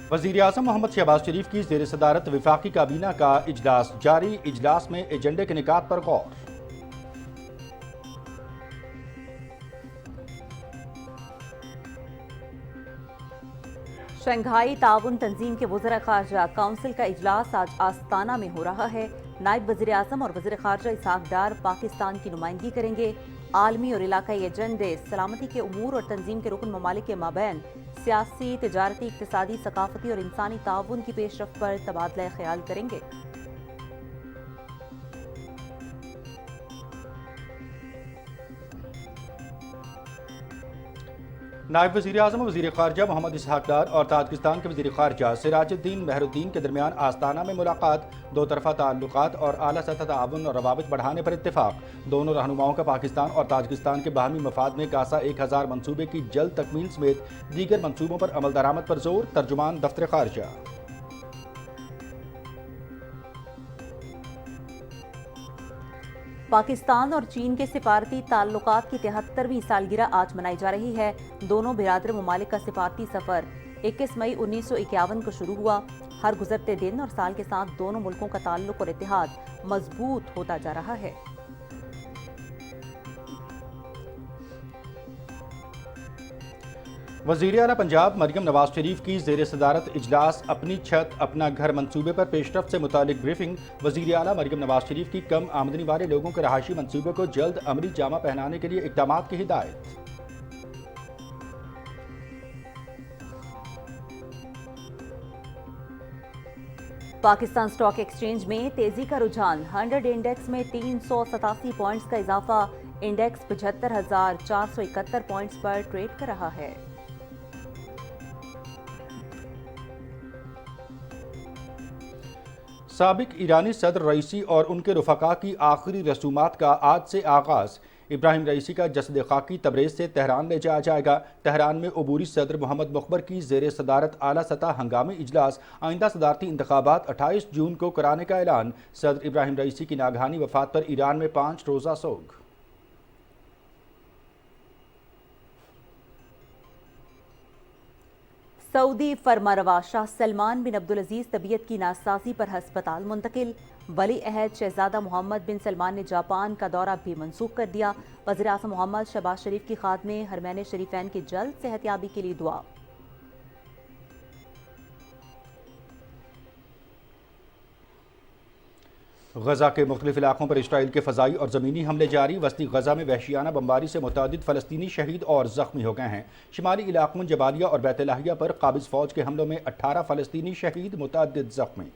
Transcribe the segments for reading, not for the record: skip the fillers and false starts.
वज़ीर-ए-आज़म मोहम्मद शहबाज शरीफ की ज़ेर सदारत वफाकी काबीना का इजलास जारी। इजलास में एजेंडे के निकात पर गौर। शंघाई ताउन तंजीम के वज़ीर ख़ारजा काउंसिल का इजलास आज आस्ताना में हो रहा है। नायब वज़ीर-ए-आज़म और वज़ीर ख़ारजा इसहाक डार पाकिस्तान की नुमाइंदगी करेंगे। आलमी और इलाकाई एजेंडे, सलामती के उमूर और तंजीम के रुकन ममालिक के माबैन सियासी, तिजारती, इक़्तिसादी, सकाफती और इंसानी ताउन की पेशरफ्त पर तबादला ख्याल करेंगे। नायब वज़ीर-ए-आज़म और वज़ीर ख़ारजा मोहम्मद इसहाक डार और ताजिकिस्तान के वज़ीर ख़ारजा सिराजुद्दीन मेहरुद्दीन के दरमियान आस्ताना में मुलाकात। दो तरफ़ा ताल्लुकात और आला सतह ताउन और रवाबित बढ़ाने पर इत्तेफाक। दोनों रहनुमाओं का पाकिस्तान और ताजिकिस्तान के बाहमी मफाद में गासा 1000 मनसूबे की जल्द तकमील समेत दीगर मनसूबों पर अमल दरामद पर जोर। तर्जुमान दफ्तर ख़ारजा। पाकिस्तान और चीन के सिफारती ताल्लुकात की 73वीं सालगिरह आज मनाई जा रही है। दोनों बिरादर ममालिक का सिफारती सफ़र 21 मई 1951 को शुरू हुआ। हर गुजरते दिन और साल के साथ दोनों मुल्कों का ताल्लुक और इत्तेहाद मजबूत होता जा रहा है। वज़ीर आला पंजाब मरियम नवाज शरीफ की ज़ेर सदारत इजलास अपनी छत अपना घर मंसूबे पर पेशरफ्त से मुतालिक ब्रीफिंग। वज़ीर आला मरियम नवाज शरीफ की कम आमदनी वाले लोगों के रहायशी मंसूबे को जल्द अमली जामा पहनाने के लिए इक़दामात की हिदायत। पाकिस्तान स्टॉक एक्सचेंज में तेजी का रुझान। 100 इंडेक्स में 387 पॉइंट्स का इजाफा। इंडेक्स 75,471 पॉइंट्स पर ट्रेड कर रहा है। साबिक ईरानी सदर रईसी और उनके रुफका की आखिरी रसूमात का आज से आगाज़। इब्राहिम रईसी का जसद खाकी तबरेज़ से तेहरान ले जाया जाएगा। तेहरान में अबूरी सदर मोहम्मद मुखबर की ज़ेर सदारत आला सतह हंगामी इजलास। आइंदा सदारती इंतखाबात 28 जून को कराने का ऐलान। सदर इब्राहिम रईसी की नागहानी वफात पर ईरान में 5 रोज़ा सोग। सऊदी फरमारवा शाह सलमान बिन अब्दुल अजीज तबीयत की नासाजी पर हस्पताल मुंतकिल। वली अहद शहजादा मोहम्मद बिन सलमान ने जापान का दौरा भी मनसूख कर दिया। वज़ीर-ए-आज़म मोहम्मद शहबाज शरीफ की खादमे हरमैन शरीफैन की जल्द सेहतयाबी के लिए दुआ। गजा के मुख्तलिफ इलाकों पर इसराइल के फ़ज़ाई और ज़मीनी हमले जारी। वस्ती गजा में वहशियाना बमबारी से मुतअद्दिद फ़लस्तीनी शहीद और ज़ख्मी हो गए हैं। शिमाली इलाकों जबालिया और बैतलाहिया पर काबिज़ फ़ौज के हमलों में 18 फ़लस्तीनी शहीद, मुतअद्दिद ज़ख्मी।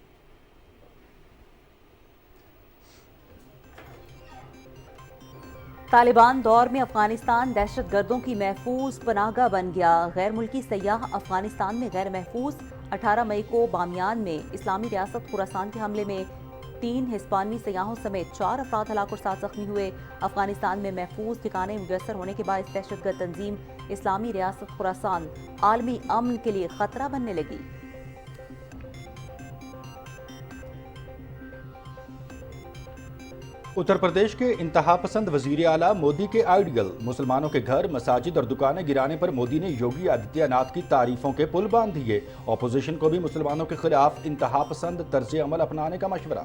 तालिबान दौर में अफगानिस्तान दहशत गर्दों की महफूज पनाहगाह बन गया। गैर मुल्की सयाह अफगानिस्तान में गैर महफूज। 18 मई को बामियान में इस्लामी रियासत खुरासान के हमले में 3 हिस्पानी सयाहों समेत 4 अफराद हलाक और 7 जख्मी हुए। अफगानिस्तान में महफूज ठिकाने मुयस्सर होने के बाद दहशतगर्द तंजीम इस्लामी रियासत खुरासान आलमी अमन के लिए खतरा बनने लगी। उत्तर प्रदेश के इंतहा पसंद वज़ीर आला मोदी के आइडियल। मुसलमानों के घर, मसाजिद और दुकानें गिराने पर मोदी ने योगी आदित्यनाथ की तारीफों के पुल बांध दिए। ऑपोजिशन को भी मुसलमानों के खिलाफ इंतहा पसंद तर्ज अमल अपनाने का मशवरा।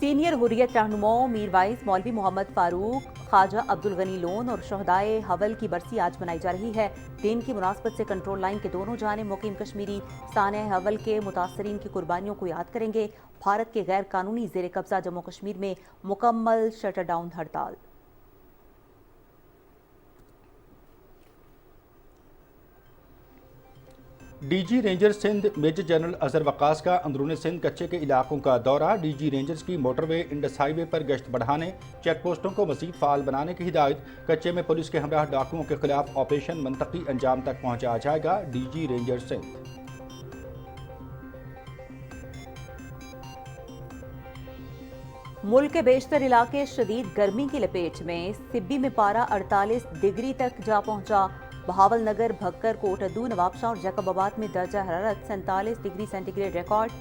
सीनियर हुर्रियत रहनुमाओं मीरवाइज मौलवी मोहम्मद फारूक, ख्वाजा अब्दुल गनी लोन और शहदाए हवल की बरसी आज मनाई जा रही है। दिन की मुनासबत से कंट्रोल लाइन के दोनों जानिब मुकीम कश्मीरी साने हवल के मुतासरीन की कुर्बानियों को याद करेंगे। भारत के गैर कानूनी जेर कब्जा जम्मू कश्मीर में मुकम्मल शटर डाउन हड़ताल। DG ranger Sindh major general Azhar Waqas का अंदरून सिंध कच्चे के इलाकों का दौरा। डीजी रेंजर्स की मोटरवे इंडस हाईवे पर गश्त बढ़ाने, चेक पोस्टों को मजीद फाल बनाने की हिदायत। कच्चे में पुलिस के हमराह डाकुओं के खिलाफ ऑपरेशन मंतकी अंजाम तक पहुंचाया जाएगा। DG ranger Sindh. मुल्क के बेशतर इलाके शदीद गर्मी की लपेट में। सिब्बी में पारा 48 डिग्री तक जा पहुंचा। बहावल नगर, भक्कर, कोटद्दू, नवाबशाह और जैकबाबाद में दर्जा हरारत 47 डिग्री सेंटीग्रेड रिकॉर्ड।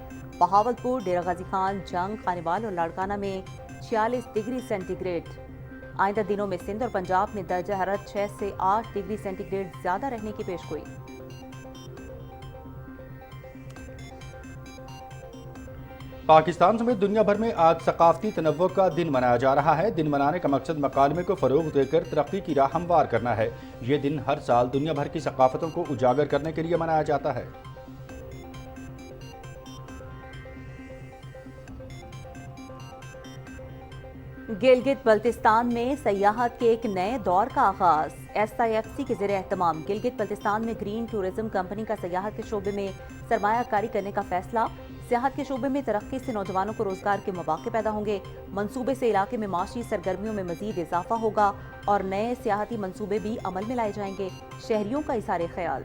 बहावलपुर, डेरा गाजी खान, जंग, खानेवाल और लाड़काना में 46 डिग्री सेंटीग्रेड। आइंदा दिनों में सिंध और पंजाब में दर्जा हरारत 6 से 8 डिग्री सेंटीग्रेड ज्यादा रहने की पेशगोई। पाकिस्तान समेत दुनिया भर में आज सकाफती तनव्वुर का दिन मनाया जा रहा है। दिन मनाने का मकसद मकालमे को फ़रोग़ देकर तरक्की की राह हमवार करना है। ये दिन हर साल दुनिया भर की सकाफ़तों को उजागर करने के लिए मनाया जाता है। गिलगित बल्तिस्तान में सयाहत के एक नए दौर का आगाज। SIFC के ज़ेरे एहतमाम गिलगित बल्तिस्तान में ग्रीन टूरिज्म कंपनी का सयाहत के शोबे में सरमायाकारी करने का फैसला। सियाहत के शोबे में तरक्की से नौजवानों को रोजगार के मौके पैदा होंगे। मंसूबे से इलाके में माशी सरगर्मियों में मजीद इजाफा होगा और नए सियाहती मंसूबे भी अमल में लाए जाएंगे। शहरियों का इज़हार ख्याल।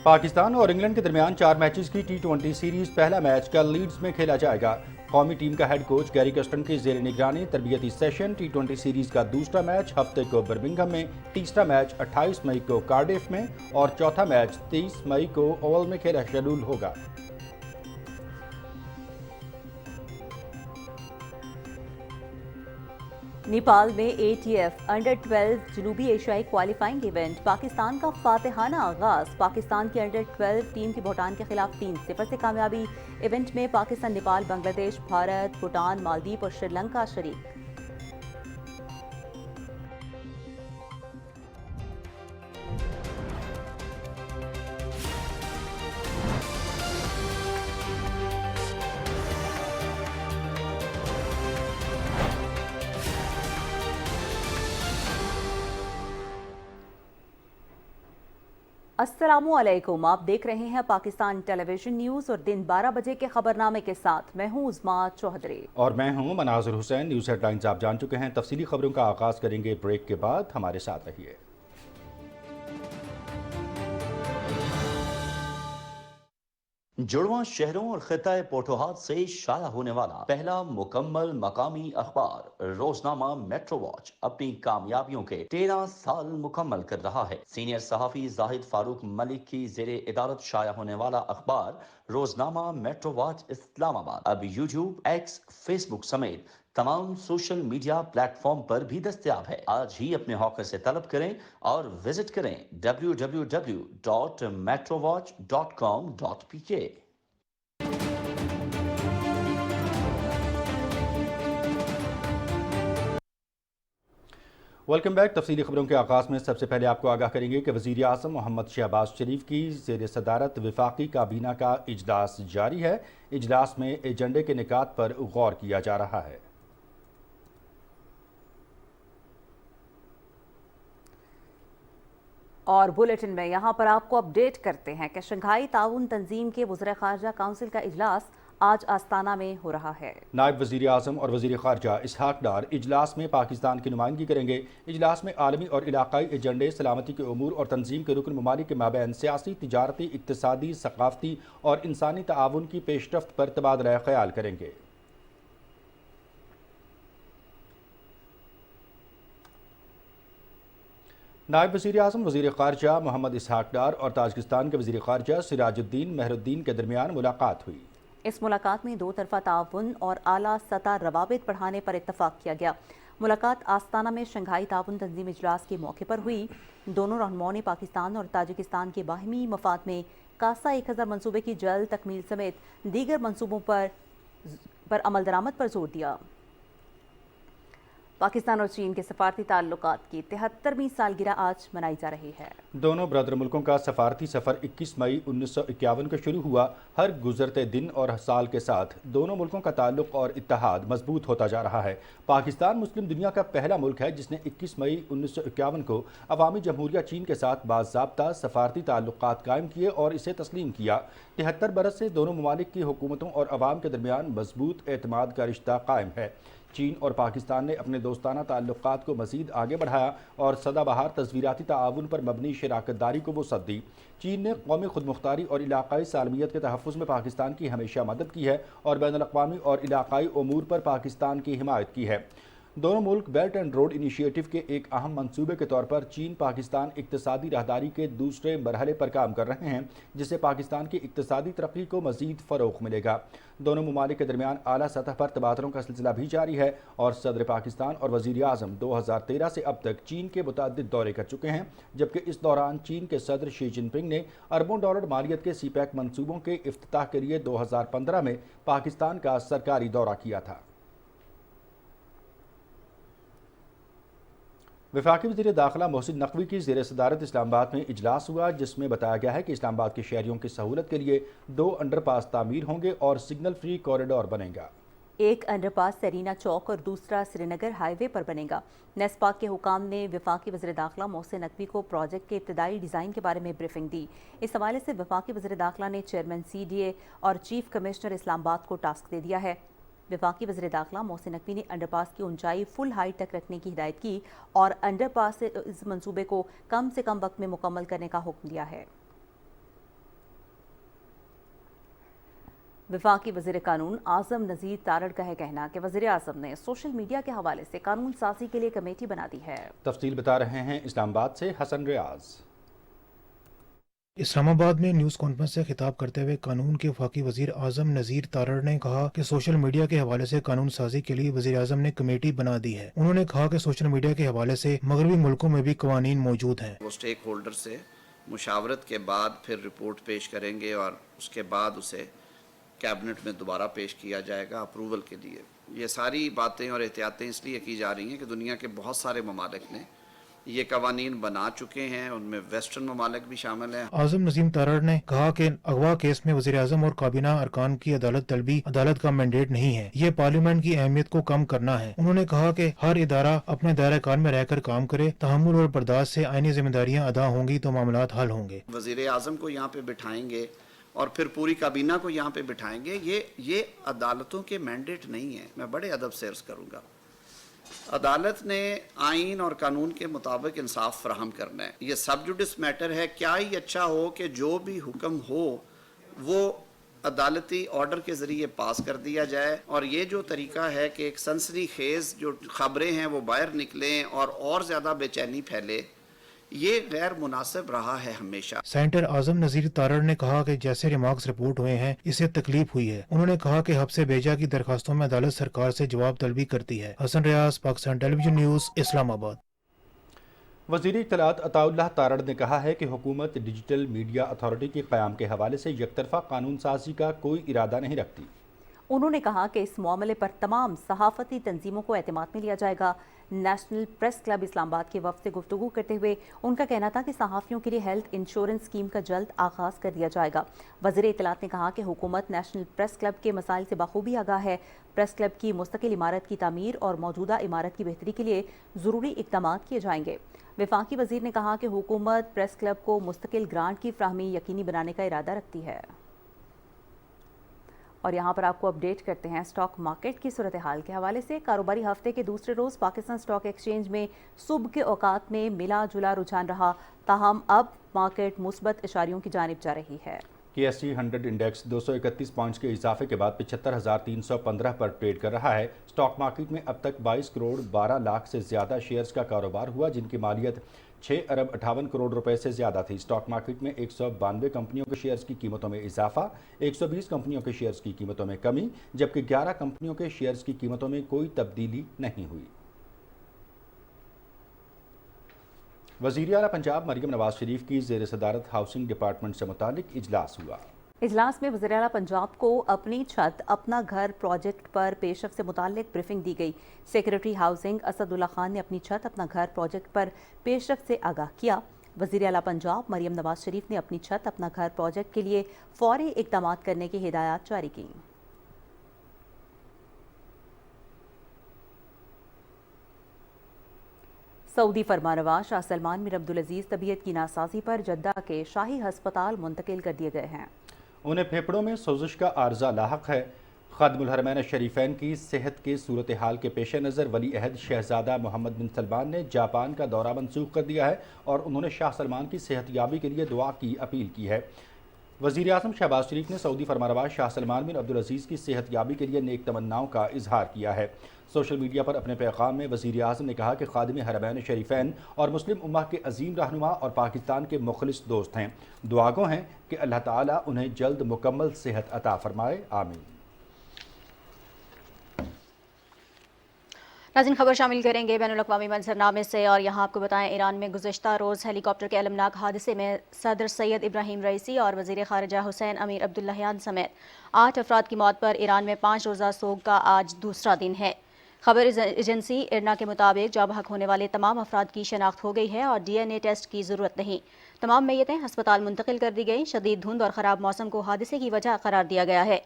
पाकिस्तान और इंग्लैंड के दरमियान 4 मैचेस की T20 सीरीज पहला मैच कल लीड्स में खेला जाएगा। कौमी टीम का हेड कोच गैरी कस्टन की ज़ेर निगरानी तरबियती सेशन। T20 सीरीज का दूसरा मैच हफ्ते को बर्मिंघम में, तीसरा मैच 28 मई को कार्डिफ में और चौथा मैच 23 मई को ओवल में खेला शेड्यूल होगा। नेपाल में ATF अंडर 12 जनूबी एशियाई क्वालिफाइंग इवेंट। पाकिस्तान का फातिहाना आगाज। पाकिस्तान की अंडर 12 टीम की भूटान के खिलाफ 3-0 से कामयाबी। इवेंट में पाकिस्तान, नेपाल, बांग्लादेश, भारत, भूटान, मालदीव और श्रीलंका शरीक। अस्सलामुअलैकुम, आप देख रहे हैं पाकिस्तान टेलीविजन न्यूज़ और दिन 12 बजे के खबरनामे के साथ मैं हूं उस्मा चौधरी और मैं हूं मनाजिर हुसैन। न्यूज़ हेडलाइंस आप जान चुके हैं। तफसीली खबरों का आगाज करेंगे ब्रेक के बाद। हमारे साथ रहिए। जुड़वां शहरों और खिताए पोटोहात से शाया होने वाला पहला मुकम्मल मकामी अखबार रोजनामा मेट्रो वॉच अपनी कामयाबियों के 13 साल मुकम्मल कर रहा है। सीनियर सहाफी जाहिद फारूक मलिक की जेरे इदारत शाया होने वाला अखबार रोजनामा मेट्रो वॉच इस्लामाबाद अब यूट्यूब, एक्स, फेसबुक समेत तमाम सोशल मीडिया प्लेटफॉर्म पर भी दस्तयाब है। आज ही अपने हॉकर से तलब करें और विजिट करें www.metrovatch.com.pk। Welcome back. तफसीली खबरों के आगाज़ में सबसे पहले आपको आगाह करेंगे कि वज़ीर आज़म मोहम्मद शहबाज शरीफ की ज़ेर सदारत वफाकी काबीना का इजलास जारी है। इजलास में एजेंडे के निकात पर गौर किया जा रहा है। और बुलेटिन में यहाँ पर आपको अपडेट करते हैं कि शंघाई ताउन तंजीम के वज़ीर ख़ारजा काउंसिल का इजलास आज आस्ताना में हो रहा है। नायब वज़ीर आज़म और वज़ीर ख़ारजा इसहाक डार इजलास में पाकिस्तान की नुमाइंदगी करेंगे। इजलास में आलमी और इलाकाई एजेंडे, सलामती के उमूर और तंजीम के रुकन ममालिक के माबैन सियासी, तिजारती, इक्तिसादी, सकाफती और इंसानी ताआवुन की पेशरफ्त पर तबादला ख्याल करेंगे। नायब वज़ीर आज़म वज़ीर ख़ारजा मोहम्मद इसहाक डार और ताजिकिस्तान के वज़ीर ख़ारजा सिराजुद्दीन मेहरुद्दीन के दरमियान मुलाकात हुई। इस मुलाकात में 2 तरफ़ा ताउन और आला सतह रवाबित बढ़ाने पर इत्तफाक किया गया। मुलाकात आस्ताना में शंघाई ताउन तंजीम इजलास के मौके पर हुई। दोनों रहनुमाओं ने पाकिस्तान और ताजिकिस्तान के बाहमी मफाद में कासा 1000 मनसूबे की जल्द तकमील समेत दीगर मनसूबों पर अमल दरामद पर जोर दिया। पाकिस्तान और चीन के सफारती ताल्लुकात की 73वीं सालगिरह आज मनाई जा रही है। दोनों ब्रदर मुल्कों का सफारती सफ़र 21 मई 1951 को शुरू हुआ। हर गुजरते दिन और साल के साथ दोनों मुल्कों का ताल्लुक और इत्तेहाद मजबूत होता जा रहा है। पाकिस्तान मुस्लिम दुनिया का पहला मुल्क है जिसने 21 मई 1951 को अवामी जमहूरिया चीन के साथ बाज़ाब्ता सफारती ताल्लुकात कायम किए और इसे तस्लीम किया। 73 बरस से दोनों ममालिक की हुकूमतों और अवाम के दरमियान मजबूत एतमाद का रिश्ता कायम है। चीन और पाकिस्तान ने अपने दोस्ताना ताल्लुकात को मज़ीद आगे बढ़ाया और सदाबहार तस्वीराती ताआवुन पर मबनी शराकत दारी को वसअत दी। चीन ने कौमी खुदमुख्तारी और इलाकाई सालमियत के तहफ़्फ़ुज़ में पाकिस्तान की हमेशा मदद की है और बैनुल अक़वामी और इलाकाई उमूर पर पाकिस्तान की हिमायत की है। دونوں ملک بیلٹ اینڈ روڈ انیشیٹو کے ایک اہم منصوبے کے طور پر چین پاکستان اقتصادی راہداری کے دوسرے مرحلے پر کام کر رہے ہیں، جس سے پاکستان کی اقتصادی ترقی کو مزید فروغ ملے گا۔ دونوں ممالک کے درمیان اعلیٰ سطح پر تبادلوں کا سلسلہ بھی جاری ہے اور صدر پاکستان اور وزیر اعظم 2013 سے اب تک چین کے متعدد دورے کر چکے ہیں، جبکہ اس دوران چین کے صدر شی جن پنگ نے اربوں ڈالر مالیت کے سی پیک منصوبوں کے افتتاح کے لیے 2015 میں پاکستان کا سرکاری دورہ کیا تھا۔ وفاقی وزیر داخلہ محسن نقوی کی زیر صدارت اسلام آباد میں اجلاس ہوا، جس میں بتایا گیا ہے کہ اسلام آباد کے شہریوں کی سہولت کے لیے 2 انڈر پاس تعمیر ہوں گے اور سگنل فری کوریڈور بنے گا۔ ایک انڈر پاس سرینا چوک اور دوسرا سری نگر ہائی وے پر بنے گا۔ نیسپاک کے حکام نے وفاقی وزیر داخلہ محسن نقوی کو پروجیکٹ کے ابتدائی ڈیزائن کے بارے میں بریفنگ دی۔ اس حوالے سے وفاقی وزیر داخلہ نے چیئرمین CDA اور چیف کمشنر اسلام آباد کو ٹاسک دے دیا ہے۔ وفاقی وزیر داخلہ محسن نقوی نے انڈر پاس کی اونچائی فل ہائٹ تک رکھنے کی ہدایت کی اور انڈر پاس سے اس منصوبے کو کم سے کم وقت میں مکمل کرنے کا حکم دیا ہے۔ وفاقی وزیر قانون اعظم نذیر تارڑ کا ہے کہنا کہ وزیر اعظم نے سوشل میڈیا کے حوالے سے قانون سازی کے لیے کمیٹی بنا دی ہے۔ تفصیل بتا رہے ہیں اسلام آباد سے حسن ریاض۔ اسلام آباد میں نیوز کانفرنس سے خطاب کرتے ہوئے قانون کے وفاقی وزیر اعظم نذیر تارڑ نے کہا کہ سوشل میڈیا کے حوالے سے قانون سازی کے لیے وزیر اعظم نے کمیٹی بنا دی ہے۔ انہوں نے کہا کہ سوشل میڈیا کے حوالے سے مغربی ملکوں میں بھی قوانین موجود ہیں۔ وہ اسٹیک ہولڈر سے مشاورت کے بعد پھر رپورٹ پیش کریں گے اور اس کے بعد اسے کیبنٹ میں دوبارہ پیش کیا جائے گا اپروول کے لیے۔ یہ ساری باتیں اور احتیاطیں اس لیے کی جا رہی ہیں کہ دنیا کے بہت سارے ممالک نے یہ قوانین بنا چکے ہیں، ان میں ویسٹرن ممالک بھی شامل ہیں۔ اعظم نظیم تارڑ نے کہا کہ اغوا کیس میں وزیر اعظم اور کابینہ ارکان کی عدالت طلبی عدالت کا مینڈیٹ نہیں ہے، یہ پارلیمنٹ کی اہمیت کو کم کرنا ہے۔ انہوں نے کہا کہ ہر ادارہ اپنے دائرہ کار میں رہ کر کام کرے، تحمل اور برداشت سے آئینی ذمہ داریاں ادا ہوں گی تو معاملات حل ہوں گے۔ وزیر اعظم کو یہاں پہ بٹھائیں گے اور پھر پوری کابینہ کو یہاں پہ بٹھائیں گے، یہ عدالتوں کے مینڈیٹ نہیں ہے۔ میں بڑے ادب سے عرض کروں گا، عدالت نے آئین اور قانون کے مطابق انصاف فراہم کرنا ہے۔ یہ سب جوڈس میٹر ہے۔ کیا ہی اچھا ہو کہ جو بھی حکم ہو وہ عدالتی آرڈر کے ذریعے پاس کر دیا جائے، اور یہ جو طریقہ ہے کہ ایک سنسنی خیز جو خبریں ہیں وہ باہر نکلیں اور زیادہ بے چینی پھیلے، یہ غیر مناسب رہا ہے ہمیشہ۔ سینیٹر اعظم نذیر تارڑ نے کہا کہ جیسے ریمارکس رپورٹ ہوئے ہیں اس سے تکلیف ہوئی ہے۔ انہوں نے کہا کہ حبس بیجا کی درخواستوں میں عدالت سرکار سے جواب طلبی کرتی ہے۔ حسن ریاض، پاکستان ٹیلی ویژن نیوز، اسلام آباد۔ وزیر اطلاعات عطاء اللہ تارڑ نے کہا ہے کہ حکومت ڈیجیٹل میڈیا اتھارٹی کے قیام کے حوالے سے یک طرفہ قانون سازی کا کوئی ارادہ نہیں رکھتی۔ انہوں نے کہا کہ اس معاملے پر تمام صحافتی تنظیموں کو اعتماد میں لیا جائے گا۔ نیشنل پریس کلب اسلام آباد کے وفد سے گفتگو کرتے ہوئے ان کا کہنا تھا کہ صحافیوں کے لیے ہیلتھ انشورنس اسکیم کا جلد آغاز کر دیا جائے گا۔ وزیر اطلاعات نے کہا کہ حکومت نیشنل پریس کلب کے مسائل سے بخوبی آگاہ ہے۔ پریس کلب کی مستقل عمارت کی تعمیر اور موجودہ عمارت کی بہتری کے لیے ضروری اقدامات کیے جائیں گے۔ وفاقی وزیر نے کہا کہ حکومت پریس کلب کو مستقل گرانٹ کی فراہمی یقینی بنانے کا ارادہ رکھتی ہے۔ اور یہاں پر آپ کو اپڈیٹ کرتے ہیں اسٹاک مارکیٹ کی صورتحال کے حوالے سے۔ کاروباری ہفتے کے دوسرے روز پاکستان اسٹاک ایکسچینج میں صبح کے اوقات میں ملا جلا رجحان رہا، تاہم اب مارکیٹ مثبت اشاریوں کی جانب جا رہی ہے۔ KSE 100 انڈیکس 231 پوائنٹس کے اضافے کے بعد 75,315 پر ٹریڈ کر رہا ہے۔ اسٹاک مارکیٹ میں اب تک 22 کروڑ 12 لاکھ سے زیادہ شیئرز کا کاروبار ہوا، جن کی مالیت 6 ارب 58 کروڑ روپے سے زیادہ تھی۔ اسٹاک مارکیٹ میں 192 کمپنیوں کے شیئرز کی قیمتوں میں اضافہ، 120 کمپنیوں کے شیئرز کی قیمتوں میں کمی، جبکہ 11 کمپنیوں کے شیئرز کی قیمتوں میں کوئی تبدیلی نہیں ہوئی۔ وزیر اعلیٰ پنجاب مریم نواز شریف کی زیر صدارت ہاؤسنگ ڈپارٹمنٹ سے متعلق اجلاس ہوا۔ اجلاس میں وزیر اعلیٰ پنجاب کو اپنی چھت اپنا گھر پروجیکٹ پر پیش رفت سے متعلق بریفنگ دی گئی۔ سیکریٹری ہاؤسنگ اسد اللہ خان نے اپنی چھت اپنا گھر پروجیکٹ پر پیش رفت سے آگاہ کیا۔ وزیر اعلیٰ پنجاب مریم نواز شریف نے اپنی چھت اپنا گھر پروجیکٹ کے لیے فوری اقدامات کرنے کی ہدایات جاری کیں۔ سعودی فرمانروا شاہ سلمان بن عبدالعزیز طبیعت کی ناسازی پر جدہ کے شاہی ہسپتال منتقل کر دیے گئے ہیں۔ انہیں پھیپھڑوں میں سوزش کا عارضہ لاحق ہے۔ خادم الحرمین الشریفین کی صحت کے صورتحال کے پیش نظر ولی عہد شہزادہ محمد بن سلمان نے جاپان کا دورہ منسوخ کر دیا ہے اور انہوں نے شاہ سلمان کی صحت یابی کے لیے دعا کی اپیل کی ہے۔ वज़ीर आज़म शहबाज शरीफ ने सऊदी फरमानरवाज शाह सलमान बिन अब्दुल-अज़ीज़ की सेहत याबी के लिए नेक तमन्नाओं का इजहार किया है। सोशल मीडिया पर अपने पैगाम में वज़ीर आज़म ने कहा कि खादिम हरमैन शरीफैन और मुस्लिम उम्मा के अजीम रहनुमा और पाकिस्तान के मुखलिस दोस्त हैं। दुआगो हैं कि अल्लाह ताला उन्हें जल्द मुकम्मल सेहत अता फरमाए, आमीन। नाज़रीन, खबर शामिल करेंगे बैनुल-अक़वामी मंजरनामे से, और यहाँ आपको बताएं ईरान में गुज़श्ता रोज़ हेलीकॉप्टर के अलमनाक हादसे में सदर सैयद इब्राहिम रईसी और वज़ीर ख़ारिजा हुसैन अमीर अब्दुल्लाहियान समेत 8 अफराद की मौत पर ईरान में 5 रोज़ा सोग का आज दूसरा दिन है। खबर एजेंसी इरना के मुताबिक जाँ बहक होने वाले तमाम अफराद की शनाख्त हो गई है और DNA टेस्ट की ज़रूरत नहीं। तमाम मैयतें हस्पताल मुंतकिल कर दी गई। शदीद धुंध और ख़राब मौसम को हादसे की वजह करार दिया गया है।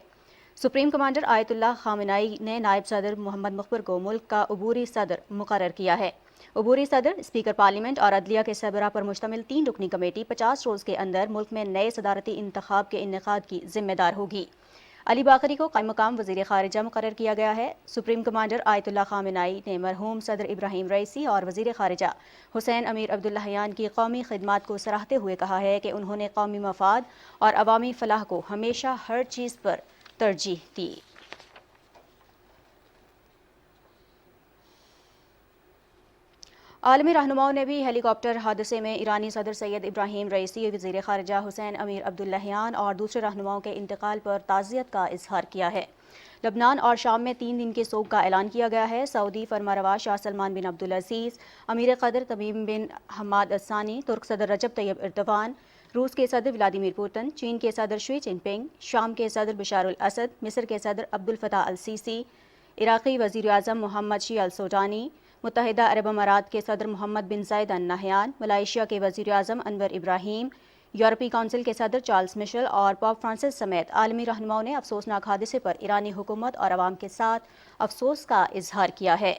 सुप्रीम कमांडर आयतुल्लाह खामेनी ने नायब सदर मोहम्मद मुखबर को मुल्क का अबूरी सदर मुकर्रर किया है। अबूरी सदर स्पीकर पार्लियामेंट और अदलिया के सरबराह पर मुश्तमिल 3 रुकनी कमेटी 50 रोज़ के अंदर मुल्क में नए सदारती इंतखाब के इनेकाद की जिम्मेदार होगी। अली बाकरी को कायम मकाम वज़ीर ख़ारिजा मुकर्रर किया गया है। सुप्रीम कमांडर आयतुल्लाह खामेनी ने मरहूम सदर इब्राहिम रईसी और वज़ीर ख़ारिजा हुसैन अमीर अब्दुल्लाहियान की कौमी खिदमात को सराहते हुए कहा है कि उन्होंने कौमी मफाद और अवामी फलाह को हमेशा हर चीज़ पर तरजीह दी। आलमी रहनुमाओं ने भी हेलीकॉप्टर हादसे में ईरानी सदर सैयद इब्राहिम रईसी, वज़ीर ख़ारिजा हुसैन अमीर अब्दुल्लाहियान और दूसरे रहनुमाओं के इंतकाल पर ताज़ियत का इजहार किया है। लबनान और शाम में 3 दिन के सोग का ऐलान किया गया है। सऊदी फरमानरवाज शाह सलमान बिन अब्दुल-अज़ीज़, अमीर क़तर तमीम बिन हमाद अल-सानी, तुर्क सदर रजब तैयब एर्दोगान, रूस के सदर व्लादिमीर पुतिन, चीन के सदर शी जिनपिंग, शाम के सदर बशार अल-असद, मिस्र के सदर अब्दुल फताह अल-सीसी, इराक़ी वज़ीर आज़म मोहम्मद शी अल-सोजानी, मुत्तहिदा अरब अमारात के सदर मोहम्मद बिन ज़ायद अल नहयान, मलाइशिया के वज़ीर आज़म अनवर इब्राहीम, यूरोपीय काउंसिल के सदर चार्ल्स मिशेल और पोप फ्रांसिस समेत आलमी रहनुमाओं ने अफसोसनाक हादसे पर ईरानी हुकूमत और अवाम के साथ अफसोस का इजहार किया है।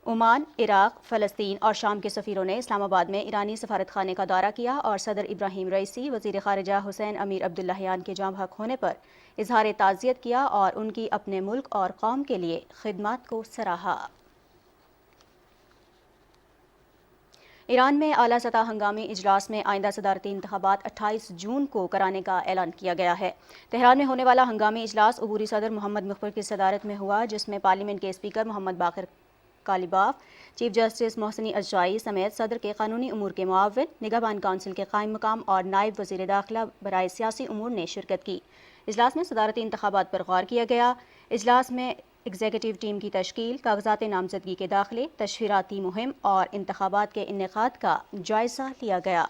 ओमान, इराक़, फ़लस्तीन और शाम के सफ़ीरों ने इस्लामाबाद में ईरानी सफारत खाने का दौरा किया और सदर इब्राहिम रईसी, वज़ीर ख़ारिजा हुसैन अमीर अब्दुल्लाहियान के जाँ बहक होने पर इजहार ताज़ियत किया और उनकी अपने मुल्क और कौम के लिए खिदमत को सराहा। ईरान में आला सतह हंगामी इजलास में आइंदा सदारती इंतखाबात 28 जून को कराने का ऐलान किया गया है। तेहरान में होने वाला हंगामी इजलास अबूरी सदर मोहम्मद मुखबर की सदारत में हुआ, जिसमें पार्लियामेंट के स्पीकर मोहम्मद बाकर कालिबाफ, चीफ जस्टिस मोहसिनी अजजाई समेत सदर के कानूनी उमूर के मुआविन, निगहबान काउंसिल के कायम मकाम और नायब वज़ीर दाखिला बराए सियासी उमूर ने शिरकत की। इजलास में सदारती इंतखाबात पर गौर किया गया। इजलास में एग्जीक्यूटिव टीम की तश्कील, कागजात नामजदगी के दाखिले, तशहीराती मुहिम और इंतखाबात के इनेकाद का जायज़ा लिया गया।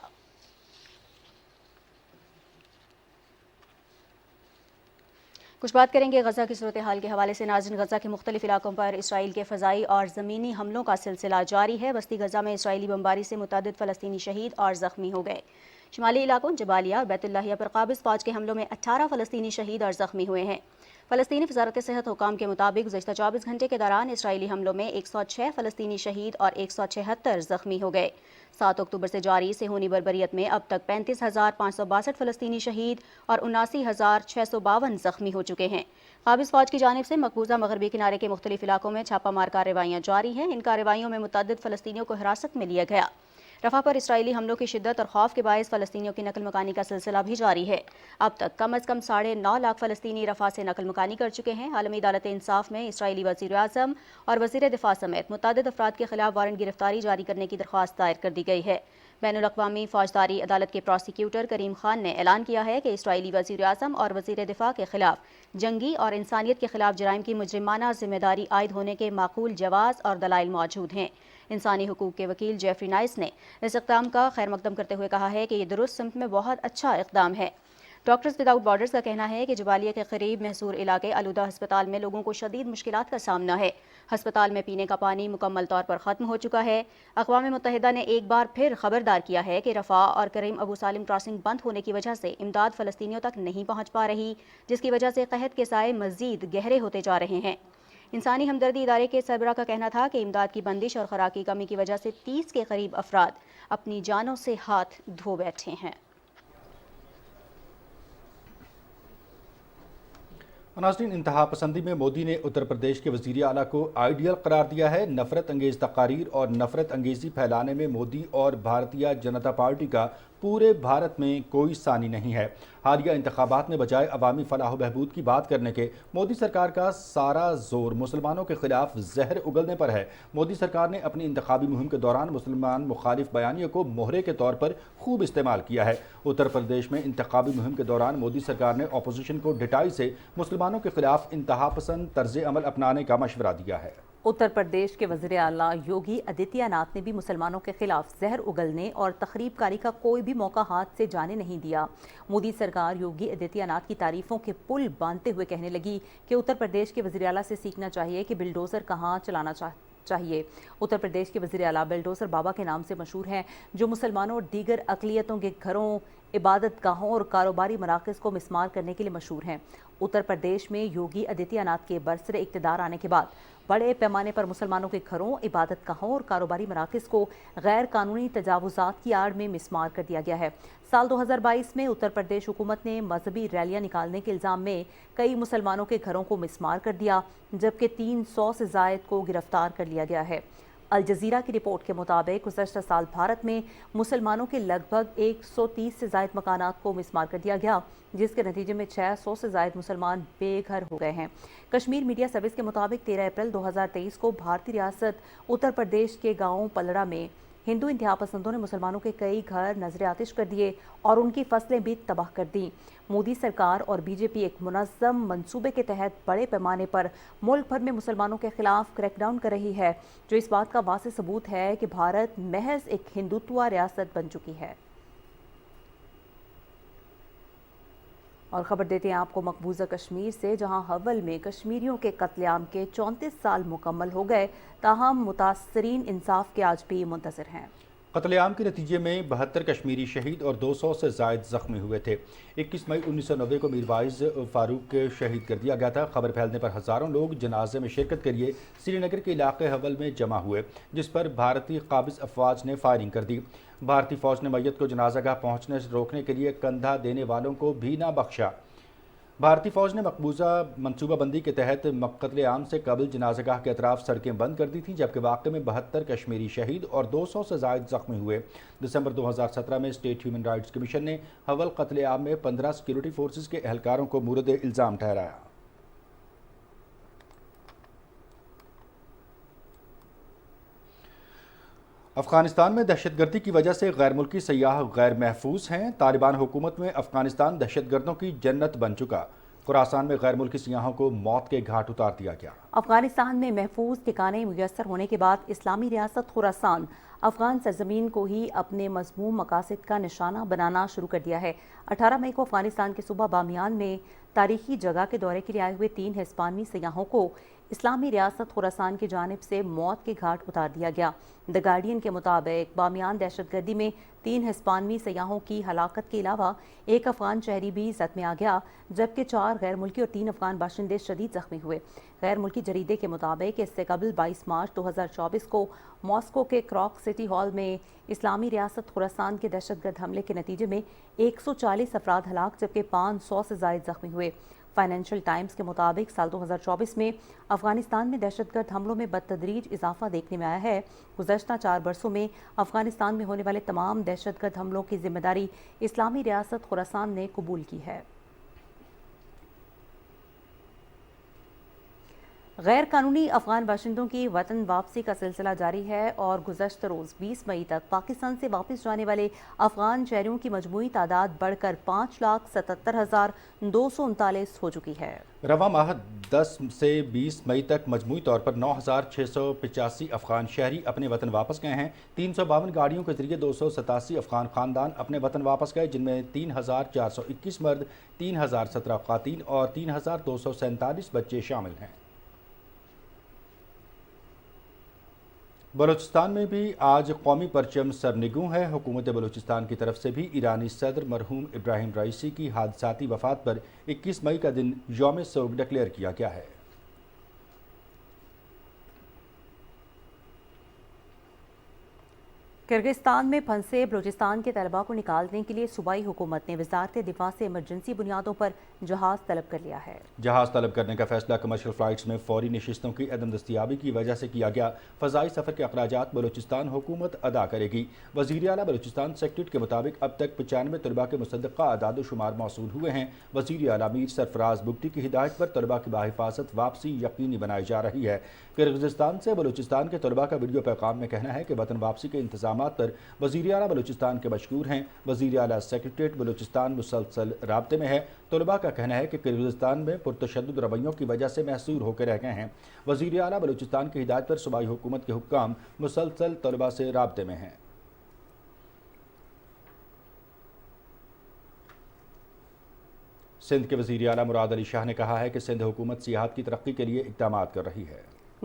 कुछ बात करेंगे गज़ा की सूरत हाल के हवाले से। नाज़रीन, गज़ा के मुख्तलिफ इलाकों पर इसराइल के फ़ज़ाई और ज़मीनी हमलों का सिलसिला जारी है। बस्ती गज़ा में इसराइली बमबारी से मुतअद्दिद फ़लस्तीनी शहीद और ज़ख्मी हो गए। शुमाली इलाकों जबालिया और बैतुल्लाहिया पर काबिज़ फ़ौज के हमलों में 18 फ़लस्तीनी शहीद और ज़ख्मी हुए हैं। फ़लस्तीनी वज़ारत सेहत हुकाम के मुताबिक गुज़श्ता 24 घंटे के दौरान इसराइली हमलों में 106 फ़लस्तीनी शहीद और 176 ज़ख्मी हो गए। 7 अक्टूबर से जारी सेहूनी बर्बरियत में अब तक 35,562 फ़लस्तीनी शहीद और 79,652 ज़ख्मी हो चुके हैं। काबिज़ फ़ौज की जानिब से मकबूजा मगरबी किनारे के मुख्तलिफ इलाकों में छापामार कार्रवाइयाँ जारी हैं। इन कार्रवाइयों में मुतअद्दिद फ़लस्तीनियों को हिरासत में लिया गया। रफ़ा पर इसराइली हमलों की शिद्दत और खौफ के बायस फ़लस्तीनियों की नकल मकानी का सिलसिला भी जारी है। अब तक कम अज़ कम 9.5 लाख फ़लस्तीनी रफ़ा से नकल मकानी कर चुके हैं। आलमी अदालत इंसाफ में इसराइली वज़ीर आज़म और वज़ीर दिफ़ा समेत मुतअद्दिद अफराद के खिलाफ वारंट गिरफ्तारी जारी करने की दरख्वास्त दायर कर दी गई है। बैनुल-अक़वामी फ़ौजदारी अदालत के प्रोसिक्यूटर करीम खान ने ऐलान किया है कि इसराइली वज़ीर आज़म और वज़ीर दिफ़ा के खिलाफ जंगी और इंसानियत के खिलाफ जराइम की मुजरिमाना जिम्मेदारी आयद होने के माकूल जवाज़ और दलाइल मौजूद हैं। इंसानी हुकूक के वकील जेफरी नाइस ने इस इक़दाम का खैर मकदम करते हुए कहा है कि ये दुरुस्त सिमत में बहुत अच्छा इक़दाम है। डॉक्टर्स विदाउट बॉर्डर्स का कहना है कि जबालिया के करीब महसूर इलाके अलूदा हस्पताल में लोगों को शदीद मुश्किलात का सामना है। हस्पताल में पीने का पानी मुकम्मल तौर पर ख़त्म हो चुका है। अक़वाम मुत्तहिदा ने एक बार फिर खबरदार किया है कि रफ़ा और करीम अबू सालिम क्रॉसिंग बंद होने की वजह से इमदाद फ़लस्तीनियों तक नहीं पहुँच पा रही, जिसकी वजह से कहत के साए मज़ीद गहरे होते जा रहे हैं। इंसानी हमदर्दी इदारे के सरबराह का कहना था कि इमदाद की बंदिश और खुराक की कमी की वजह से 30 के करीब अफराद अपनी जानों से हाथ धो बैठे हैं। नाज़रीन, इंतहा पसंदी में मोदी ने उत्तर प्रदेश के वज़ीर आला को आइडियल करार दिया है। नफरत अंगेज़ तकारीर और नफरत अंगेज़ी फैलाने में मोदी और भारतीय जनता पार्टी का पूरे भारत में कोई सानी नहीं है। हालिया इंतखाबात में बजाय अवामी फलाह बहबूद की बात करने के मोदी सरकार का सारा जोर मुसलमानों के खिलाफ जहर उगलने पर है। मोदी सरकार ने अपनी इंतखाबी मुहिम के दौरान मुसलमान मुखालिफ बयानियों को मोहरे के तौर पर खूब इस्तेमाल किया है। उत्तर प्रदेश में इंतखाबी मुहिम के दौरान मोदी सरकार ने अपोजिशन को ढिठाई से मुसलमानों के खिलाफ इंतहापसंद तर्ज अमल अपनाने का मशवरा दिया है। उत्तर प्रदेश के वज़ीर आला योगी आदित्यनाथ ने भी मुसलमानों के खिलाफ जहर उगलने और तखरीबकारी का कोई भी मौका हाथ से जाने नहीं दिया। मोदी सरकार योगी आदित्यनाथ की तारीफों के पुल बांधते हुए कहने लगी कि उत्तर प्रदेश के वज़ीर आला से सीखना चाहिए कि बिल्डोज़र कहाँ चलाना चाहिए। उत्तर प्रदेश के वज़ीर आला बिल्डोज़र बाबा के नाम से मशहूर हैं, जो मुसलमानों और दीगर अक़लियतों के घरों, इबादत गाहों और कारोबारी मराकज़ को मिस्मार करने के लिए मशहूर हैं। उत्तर प्रदेश में योगी आदित्यनाथ के बरसरे इक़्तिदार आने के बाद बड़े पैमाने पर मुसलमानों के घरों, इबादत गाहों और कारोबारी मराकज़ को गैर कानूनी तजावुज़ात की आड़ में मिस्मार कर दिया गया है। साल 2022 में उत्तर प्रदेश हुकूमत ने मजहबी रैलियां निकालने के इल्ज़ाम में कई मुसलमानों के घरों को मिस्मार कर दिया, जबकि 300 से ज़ायद को गिरफ्तार कर लिया गया है। अल जज़ीरा की रिपोर्ट के मुताबिक गुज़श्ता साल भारत में मुसलमानों के लगभग 130 से ज़ायद मकानात को मिस्मार कर दिया गया, जिसके नतीजे में 600 से ज़ायद मुसलमान बेघर हो गए हैं। कश्मीर मीडिया सर्विस के मुताबिक 13 अप्रैल 2023 को भारतीय रियासत उत्तर प्रदेश के गाँव पलड़ा में हिंदू इंतहा पसंदों ने मुसलमानों के कई घर नजर आतिश कर दिए और उनकी फसलें भी तबाह कर दी। मोदी सरकार और बीजेपी एक मुनज़्ज़म मंसूबे के तहत बड़े पैमाने पर मुल्क भर में मुसलमानों के खिलाफ क्रैकडाउन कर रही है, जो इस बात का वाज़ेह सबूत है कि भारत महज एक हिंदुत्व रियासत बन चुकी है। और खबर देते हैं आपको मकबूजा कश्मीर से, जहां हवल में कश्मीरियों के कत्लेआम के 34 साल मुकम्मल हो गए, ताहम मुतासरीन इंसाफ के आज भी मुंतज़िर हैं। कत्लेआम के नतीजे में 72 कश्मीरी शहीद और 200 से ज़ायद ज़ख्मी हुए थे। 21 मई 1990 को मीरवाइज़ फ़ारूक शहीद कर दिया गया था। खबर फैलने पर हज़ारों लोग जनाजे में शिरकत के लिए श्रीनगर के इलाके हवल में जमा हुए, जिस पर भारतीय काबिज़ अफवाज ने फायरिंग कर दी। भारतीय फ़ौज ने मैयत को जनाज़ागाह पहुँचने से रोकने के लिए कंधा देने वालों को भी ना बख्शा। भारतीय फ़ौज ने मकबूजा मनसूबाबंदी के तहत कत्लेआम से कबल जनाज़ागाह के अतराफ सड़कें बंद कर दी थी, जबकि वाक़े में 72 कश्मीरी शहीद और 200 से ज़ायद ज़ख्मी हुए। दिसंबर 2017 में स्टेट ह्यूमन राइट्स कमीशन ने हवल कत्लेआम में 15 सिक्योरिटी फोर्सेस के एहलकारों को मुर्द इल्ज़ाम ठहराया। अफगानिस्तान में दहशतगर्दी की वजह से गैर मुल्की सयाह गैर महफूज हैं। तालिबान हुकूमत में अफगानिस्तान दहशतगर्दों की जन्नत बन चुका। खुरासान में गैर मुल्की सियाहों को मौत के घाट उतार दिया गया। अफगानिस्तान में महफूज ठिकाने मुयस्सर होने के बाद इस्लामी रियासत खुरासान अफगान सरजमीन को ही अपने मज़मूम मकासद का निशाना बनाना शुरू कर दिया है। 18 मई को अफगानिस्तान के सूबा बामियान में तारीखी जगह के दौरे के लिए आए हुए 3 हिस्पानी सयाहों को इस्लामी रियासत खुरासान की जानिब से मौत के घाट उतार दिया गया। द गार्डियन के मुताबिक बामियान दहशतगर्दी में 3 हिस्पानवी सयाहों की हलाकत के अलावा एक अफगान शहरी भी जख्म में आ गया, जबकि 4 गैर मुल्की और 3 अफगान बाशिंदे शदीद जख्मी हुए। गैर मुल्की जरीदे के मुताबिक इससे कबल 22 मार्च 2024 को मॉस्को के क्रॉक सिटी हॉल में इस्लामी रियासत खुरासान के दहशतगर्द हमले के नतीजे में 140 अफराद हलाक जबकि 500 से ज़ायद जख्मी हुए। फाइनेंशियल टाइम्स के मुताबिक साल 2024 में अफगानिस्तान में दहशतगर्द हमलों में बदतदरीज इजाफा देखने में आया है। गुज़श्ता 4 बरसों में अफगानिस्तान में होने वाले तमाम दहशतगर्द हमलों की जिम्मेदारी इस्लामी रियासत खुरासान ने कबूल की है। गैर कानूनी अफगान बाशिंदों की वतन वापसी का सिलसिला जारी है और गुज़श्ता रोज़ 20 मई तक पाकिस्तान से वापस जाने वाले अफगान शहरियों की मजमूई तादाद बढ़कर 5,77,239 हो चुकी है। रवा माह 10 से 20 मई तक मजमूई तौर पर 9,685 अफगान शहरी अपने वतन वापस गए हैं। 352 गाड़ियों के जरिए 287 अफगान खानदान अपने वतन वापस गए, जिनमें 3,421 मर्द, 3,017 ख़वातीन और 3,247 बच्चे शामिल हैं। बलूचिस्तान में भी आज कौमी परचम सरनिगू है। हुकूमत बलूचिस्तान की तरफ से भी ईरानी सदर मरहूम इब्राहिम रईसी की हादसाती वफ़ात पर 21 मई का दिन यौम सोग डिक्लेयर किया गया है। کرغزستان میں پھنسے بلوچستان کے طلباء کو نکالنے کے لیے صوبائی حکومت نے وزارت دفاع سے ایمرجنسی بنیادوں پر جہاز طلب کر لیا ہے۔ جہاز طلب کرنے کا فیصلہ کمرشل فلائٹس میں فوری نشستوں کی عدم دستیابی کی وجہ سے کیا گیا۔ فضائی سفر کے اخراجات بلوچستان حکومت ادا کرے گی۔ وزیر اعلیٰ بلوچستان سیکریٹریٹ کے مطابق اب تک 95 طلباء کے مصدقہ اعداد و شمار موصول ہوئے ہیں۔ وزیر اعلیٰ میر سرفراز بگٹی کی ہدایت پر طلباء کی باحفاظت واپسی یقینی بنائی جا رہی ہے۔ کرغزستان سے بلوچستان کے طلباء کا ویڈیو پیغام میں کہنا ہے کہ وطن واپسی کے انتظامات پر وزیر اعلیٰ بلوچستان کے مشکور ہیں۔ وزیر اعلیٰ سیکریٹریٹ بلوچستان مسلسل رابطے میں ہے۔ طلباء کا کہنا ہے کہ کرغزستان میں پرتشدد رویوں کی وجہ سے محصور ہو کے رہ گئے ہیں۔ وزیر اعلیٰ بلوچستان کی ہدایت پر صوبائی حکومت کے حکام مسلسل طلباء سے رابطے میں ہیں۔ سندھ کے وزیر اعلیٰ مراد علی شاہ نے کہا ہے کہ سندھ حکومت سیاحت کی ترقی کے لیے اقدامات کر رہی ہے۔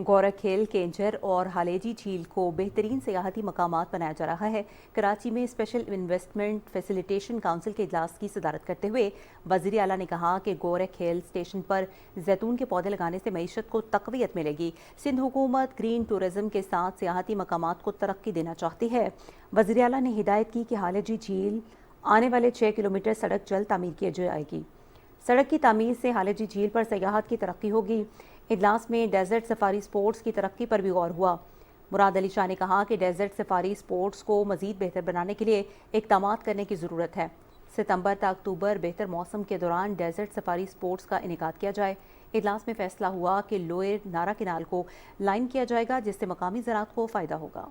گورکھیل، کینجر اور ہالیجی جھیل کو بہترین سیاحتی مقامات بنایا جا رہا ہے۔ کراچی میں اسپیشل انویسٹمنٹ فیسیلیٹیشن کونسل کے اجلاس کی صدارت کرتے ہوئے وزیر اعلیٰ نے کہا کہ گورکھیل اسٹیشن پر زیتون کے پودے لگانے سے معیشت کو تقویت ملے گی۔ سندھ حکومت گرین ٹورزم کے ساتھ سیاحتی مقامات کو ترقی دینا چاہتی ہے۔ وزیر اعلیٰ نے ہدایت کی کہ ہالیجی جھیل آنے والے 6 کلومیٹر سڑک جلد تعمیر کی جائے گی۔ سڑک کی تعمیر سے ہالیجی جھیل پر سیاحت کی ترقی ہوگی۔ اجلاس میں ڈیزرٹ سفاری سپورٹس کی ترقی پر بھی غور ہوا۔ مراد علی شاہ نے کہا کہ ڈیزرٹ سفاری سپورٹس کو مزید بہتر بنانے کے لیے اقدامات کرنے کی ضرورت ہے۔ ستمبر تا اکتوبر بہتر موسم کے دوران ڈیزرٹ سفاری سپورٹس کا انعقاد کیا جائے۔ اجلاس میں فیصلہ ہوا کہ لوئر نارا کینال کو لائن کیا جائے گا جس سے مقامی زراعت کو فائدہ ہوگا۔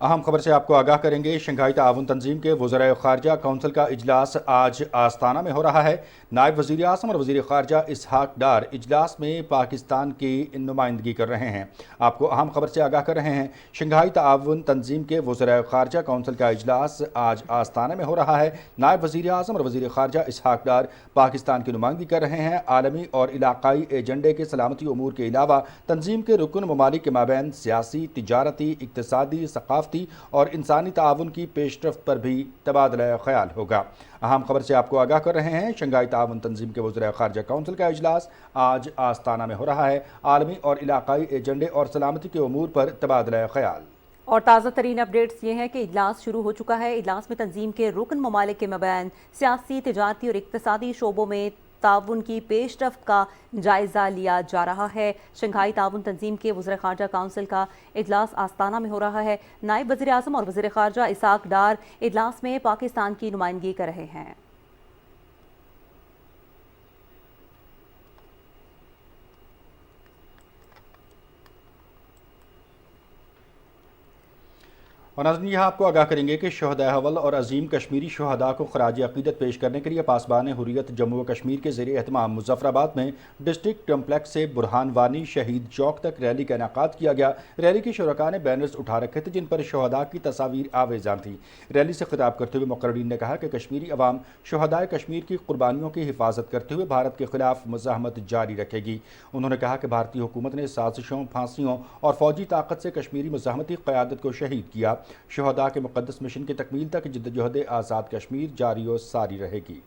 اہم خبر سے آپ کو آگاہ کریں گے۔ شنگھائی تعاون تنظیم کے وزرائے خارجہ کونسل کا اجلاس آج آستانہ میں ہو رہا ہے۔ نائب وزیر اعظم اور وزیر خارجہ اسحاق ڈار اجلاس میں پاکستان کی نمائندگی کر رہے ہیں۔ آپ کو اہم خبر سے آگاہ کر رہے ہیں۔ شنگھائی تعاون تنظیم کے وزرائے خارجہ کونسل کا اجلاس آج آستانہ میں ہو رہا ہے۔ نائب وزیر اعظم اور وزیر خارجہ اسحاق ڈار پاکستان کی نمائندگی کر رہے ہیں۔ عالمی اور علاقائی ایجنڈے کے سلامتی امور کے علاوہ تنظیم کے رکن ممالک کے مابین سیاسی، تجارتی، اقتصادی، ثقافتی اور انسانی تعاون کی پیش رفت پر بھی تبادلہ خیال ہوگا۔ اہم خبر سے آپ کو آگاہ کر رہے ہیں۔ شنگھائی تعاون تنظیم کے وزرائے خارجہ کونسل کا اجلاس آج آستانہ میں ہو رہا ہے۔ عالمی اور علاقائی ایجنڈے اور سلامتی کے امور پر تبادلہ خیال۔ اور تازہ ترین اپڈیٹس یہ ہیں کہ اجلاس شروع ہو چکا ہے۔ اجلاس میں تنظیم کے رکن ممالک کے مابین سیاسی، تجارتی اور اقتصادی شعبوں میں تعاون کی پیش رفت کا جائزہ لیا جا رہا ہے۔ شنگھائی تعاون تنظیم کے وزرائے خارجہ کونسل کا اجلاس آستانہ میں ہو رہا ہے۔ نائب وزیر اعظم اور وزیر خارجہ اسحاق ڈار اجلاس میں پاکستان کی نمائندگی کر رہے ہیں۔ اور ناظرین یہاں آپ کو آگاہ کریں گے کہ شہدائے حول اور عظیم کشمیری شہداء کو خراج عقیدت پیش کرنے کے لیے پاسبان حریت جموں و کشمیر کے زیر اہتمام مظفر آباد میں ڈسٹرکٹ کمپلیکس سے برہان وانی شہید چوک تک ریلی کا انعقاد کیا گیا۔ ریلی کے شرکاء نے بینرز اٹھا رکھے تھے جن پر شہداء کی تصاویر آویزاں تھیں۔ ریلی سے خطاب کرتے ہوئے مقررین نے کہا کہ کشمیری عوام شہدائے کشمیر کی قربانیوں کی حفاظت کرتے ہوئے بھارت کے خلاف مزاحمت جاری رکھے گی۔ انہوں نے کہا کہ بھارتی حکومت نے سازشوں، پھانسیوں اور فوجی طاقت سے کشمیری مزاحمتی قیادت کو شہید کیا۔ شہداء کے مقدس مشن کی تکمیل تک جدوجہد آزاد کشمیر جاری و ساری رہے گی۔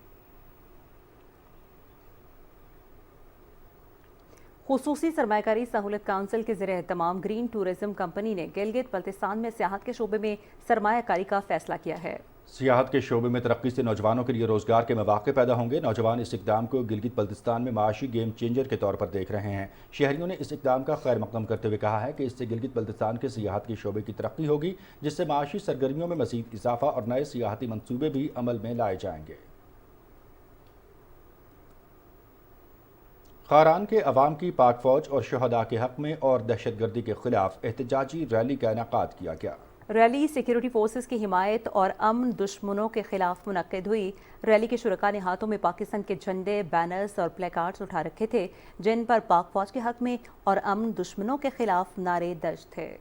خصوصی سرمایہ کاری سہولت کونسل کے زیر اہتمام گرین ٹورزم کمپنی نے گلگت بلتستان میں سیاحت کے شعبے میں سرمایہ کاری کا فیصلہ کیا ہے۔ سیاحت کے شعبے میں ترقی سے نوجوانوں کے لیے روزگار کے مواقع پیدا ہوں گے۔ نوجوان اس اقدام کو گلگت بلتستان میں معاشی گیم چینجر کے طور پر دیکھ رہے ہیں۔ شہریوں نے اس اقدام کا خیر مقدم کرتے ہوئے کہا ہے کہ اس سے گلگت بلتستان کے سیاحت کے شعبے کی ترقی ہوگی جس سے معاشی سرگرمیوں میں مزید اضافہ اور نئے سیاحتی منصوبے بھی عمل میں لائے جائیں گے۔ خاران کے عوام کی پاک فوج اور شہداء کے حق میں اور دہشت گردی کے خلاف احتجاجی ریلی کا انعقاد کیا گیا۔ ریلی سیکیورٹی فورسز کی حمایت اور امن دشمنوں کے خلاف منعقد ہوئی۔ ریلی کے شرکاء نے ہاتھوں میں پاکستان کے جھنڈے، بینرز اور پلے کارڈز اٹھا رکھے تھے جن پر پاک فوج کے حق میں اور امن دشمنوں کے خلاف نعرے درج تھے۔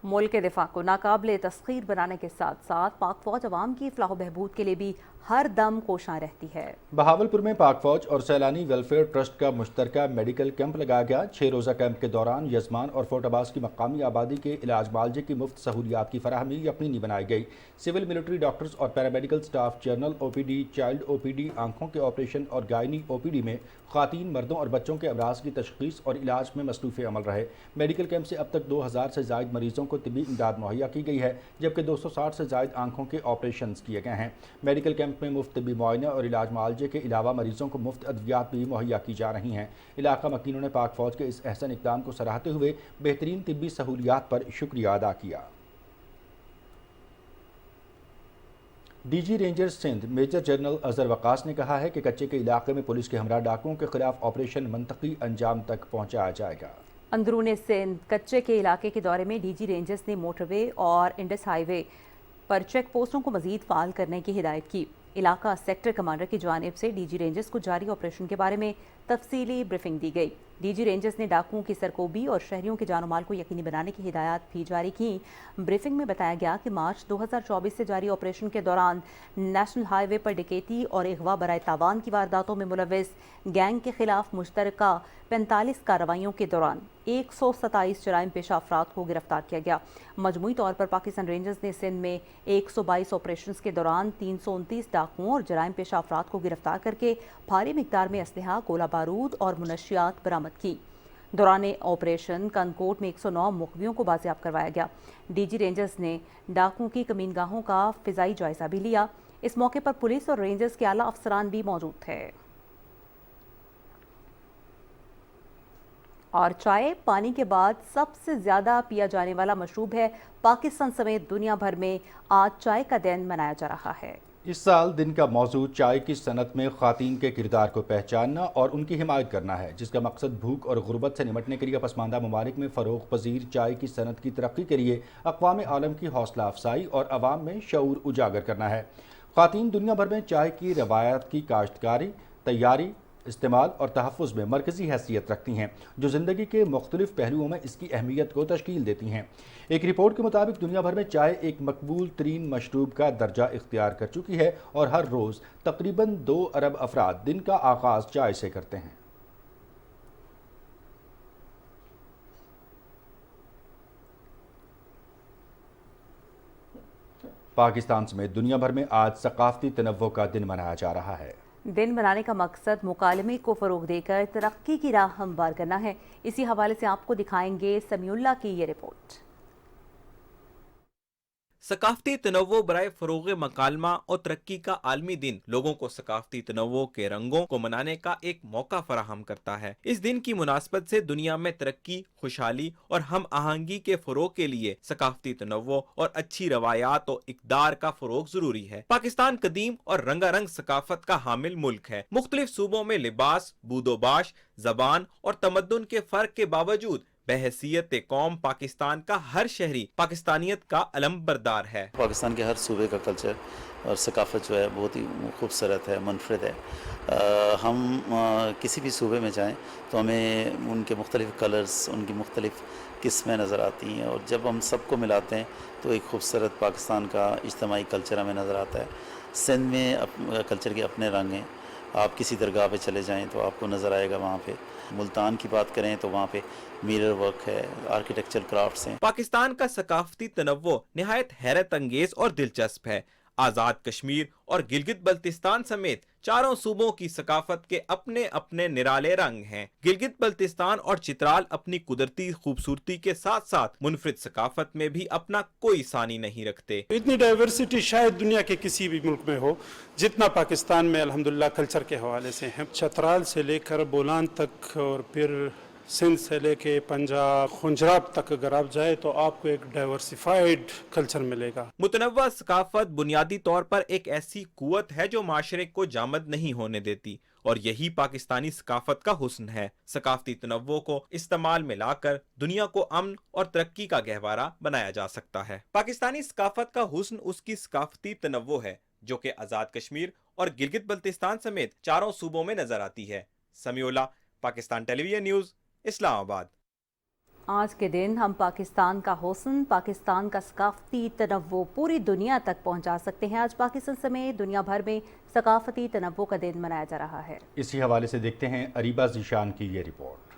ملک کے دفاع کو ناقابل تسخیر بنانے کے ساتھ ساتھ پاک فوج عوام کی فلاح و بہبود کے لیے بھی हर दम कोशां रहती है। बहावलपुर में पाक फौज और सैलानी वेलफेयर ट्रस्ट का मुश्तरका मेडिकल कैंप लगाया गया। 6 रोज़ा कैंप के दौरान यजमान और फोर्ट अब्बास की मकामी आबादी के इलाज मालजे की मुफ्त सहूलियात की फराहमी यकीनी बनाई गई। सिविल मिलिट्री डॉक्टर्स और paramedical staff general OPD, child OPD, आंखों के ऑपरेशन और गायनी OPD में ख़वातीन, मर्दों और बच्चों के अमराज की तशख़ीस और इलाज में मसरूफ़ अमल रहे। मेडिकल कैंप से अब तक 2000 से ज़ायद मरीज़ों को तिब्बी इमदाद मुहैया की गई है, जबकि 260 से ज़ायद आंखों के ऑपरेशन किए गए हैं। मेडिकल कैंप में मुफ्त तिब्बी मुआयना और इलाज मालजे के अलावा मरीज़ों को मुफ्त अद्वियात भी मुहैया की जा रही हैं। इलाका मकीनों ने पाक फ़ौज के इस अहसन इक़दाम को सराहते हुए बेहतरीन तिब्बी सहूलियात पर शुक्रिया अदा किया। DG rangers Sindh major general Azhar Waqas ने कहा है कि कच्चे के इलाके में पुलिस के हमरा डाकुओं के खिलाफ ऑपरेशन मंतकी अंजाम तक पहुंचाया जाएगा। अंदरूनी सिंध कच्चे के इलाके के दौरे में DG रेंजर्स ने मोटरवे और इंडस हाईवे पर चेक पोस्टों को मजीद फाल करने की हिदायत की। इलाका सेक्टर कमांडर की जानिब से DG रेंजर्स को जारी ऑपरेशन के बारे में तफसीली ब्रीफिंग दी गई। DG रेंजर्स ने डाकुओं की सरकोबी और शहरियों के जानो माल को यकीनी बनाने की हिदायत भी जारी की। ब्रीफिंग में बताया गया कि मार्च 2024 से जारी ऑपरेशन के दौरान नेशनल हाईवे पर डकैती और अगवा बराए तावान की वारदातों में मुलव्विस गैंग के खिलाफ मुश्तरका 45 कार्रवाइयों के दौरान 127 जराइम पेशा अफराद को गिरफ्तार किया गया। मजमूई तौर पर पाकिस्तान रेंजर्स ने सिंध में 122 ऑपरेशंस के दौरान 329 डाकुओं और जराइम पेशा अफराद को गिरफ्तार करके भारी मिकदार में असलहा, गोला बारूद और मुनशियात बरामद की। दौरान ऑपरेशन कनकोट में 109 मुखबियों को बाजियाब करवाया गया। DG रेंजर्स ने डाकुओं की कमीनगाहों का फिजाई जायजा भी लिया। इस मौके पर पुलिस और रेंजर्स के आला अफसरान भी मौजूद थे। और चाय पानी के बाद सबसे ज़्यादा पिया जाने वाला मशरूब है। पाकिस्तान समेत दुनिया भर में आज चाय का दिन मनाया जा रहा है। इस साल दिन का मौजू चाय की सनत में ख़वातीन के किरदार को पहचानना और उनकी हिमायत करना है, जिसका मकसद भूख और गुर्बत से निमटने के लिए पसमानदा ममालिक में फ़रोग़ पज़ीर चाय की सनत की तरक्की के लिए अक़वाम आलम की हौसला अफजाई और अवाम में शऊर उजागर करना है। ख़वातीन दुनिया भर में चाय की रवायत की काश्तकारी, तैयारी, इस्तेमाल और तहफ़्फ़ुज़ में मरकज़ी हैसियत रखती हैं, जो ज़िंदगी के मुख्तलिफ़ पहलुओं में इसकी अहमियत को तश्कील देती हैं। एक रिपोर्ट के मुताबिक दुनिया भर में चाय एक मकबूल तरीन मशरूब का दर्जा इख्तियार कर चुकी है और हर रोज़ तकरीबन 2 अरब अफराद दिन का आगाज़ चाय से करते हैं। पाकिस्तान समेत दुनिया भर में आज सकाफ़ती तनव्वुर का दिन मनाया जा रहा है। दिन मनाने का मकसद मुकालमे को फ़रोग़ देकर तरक्की की राह हमवार करना है। इसी हवाले से आपको दिखाएंगे समीउल्लाह की ये रिपोर्ट। सकाफ़ती तनव्वुर बराए फ़रोग़ मकालमा और तरक्की का आलमी दिन लोगों को सकाफ़ती तनव्वुर के रंगों को मनाने का एक मौका फराहम करता है। इस दिन की मुनासबत से दुनिया में तरक्की, खुशहाली और हम आहंगी के फ़रोग़ के लिए सकाफ़ती तनव्वुर और अच्छी रवायात और इक़दार का फ़रोग़ ज़रूरी है। पाकिस्तान कदीम और रंगारंग सकाफ़त का हामिल मुल्क है। मुख्तलिफ सूबों में लिबास, बूदोबाश, ज़बान और तमद्दुन के फ़र्क के बावजूद बहसीयत कौम पाकिस्तान का हर शहरी पाकिस्तानियत का अलम बरदार है। पाकिस्तान के हर सूबे का कल्चर और सकाफ़त जो है बहुत ही खूबसूरत है, मुनफरद है। हम किसी भी सूबे में जाएं तो हमें उनके मुख्तलिफ़ कलर्स, उनकी मुख्तलिफ़ किस्में नज़र आती हैं और जब हम सबको मिलाते हैं तो एक खूबसूरत पाकिस्तान का इज्तिमाई कल्चर हमें नज़र आता है। सिंध में कल्चर के अपने रंग हैं। आप किसी दरगाह पे चले जाएं तो आपको नज़र आएगा वहाँ पे। मुल्तान की बात करें तो वहाँ पे मिरर वर्क है, आर्किटेक्चर क्राफ्ट्स हैं। पाकिस्तान का सकाफ़ती तनव्वुर निहायत हैरत अंगेज और दिलचस्प है। आज़ाद कश्मीर और गिलगित बल्तिस्तान समेत चारों सूबों की सकाफत के अपने अपने निराले रंग हैं। गिलगित बल्तिस्तान और चित्राल अपनी कुदरती खूबसूरती के साथ साथ मुनफरिद सकाफत में भी अपना कोई सानी नहीं रखते। इतनी डाइवर्सिटी शायद दुनिया के किसी भी मुल्क में हो जितना पाकिस्तान में अल्हम्दुलिल्लाह कल्चर के हवाले से है। चित्राल से लेकर बोलान तक और फिर सिंध से लेके पंजाब खुंजराब तक अगर आप जाए तो आपको एक डाइवर्सिफाइड कल्चर मिलेगा। मुतनव्वा सकाफत बुनियादी तौर पर एक ऐसी कुव्वत है जो माशरे को जामद नहीं होने देती और यही पाकिस्तानी सकाफत का हुस्न है। सकाफती तनव्वुर को इस्तेमाल में लाकर दुनिया को अमन और तरक्की का गहवारा बनाया जा सकता है। पाकिस्तानी सकाफत का हुस्न उसकी सकाफती तनव्वुर है जो कि आज़ाद कश्मीर और गिलगित बल्तिस्तान समेत चारों सूबों में नजर आती है। Samiullah, Pakistan television news, Islamabad. آج کے دن ہم پاکستان کا حسن، پاکستان کا ثقافتی تنوع پوری دنیا تک پہنچا سکتے ہیں۔ آج پاکستان سمیت دنیا بھر میں ثقافتی تنوع کا دن منایا جا رہا ہے۔ اسی حوالے سے دیکھتے ہیں اریبہ ذیشان کی یہ رپورٹ۔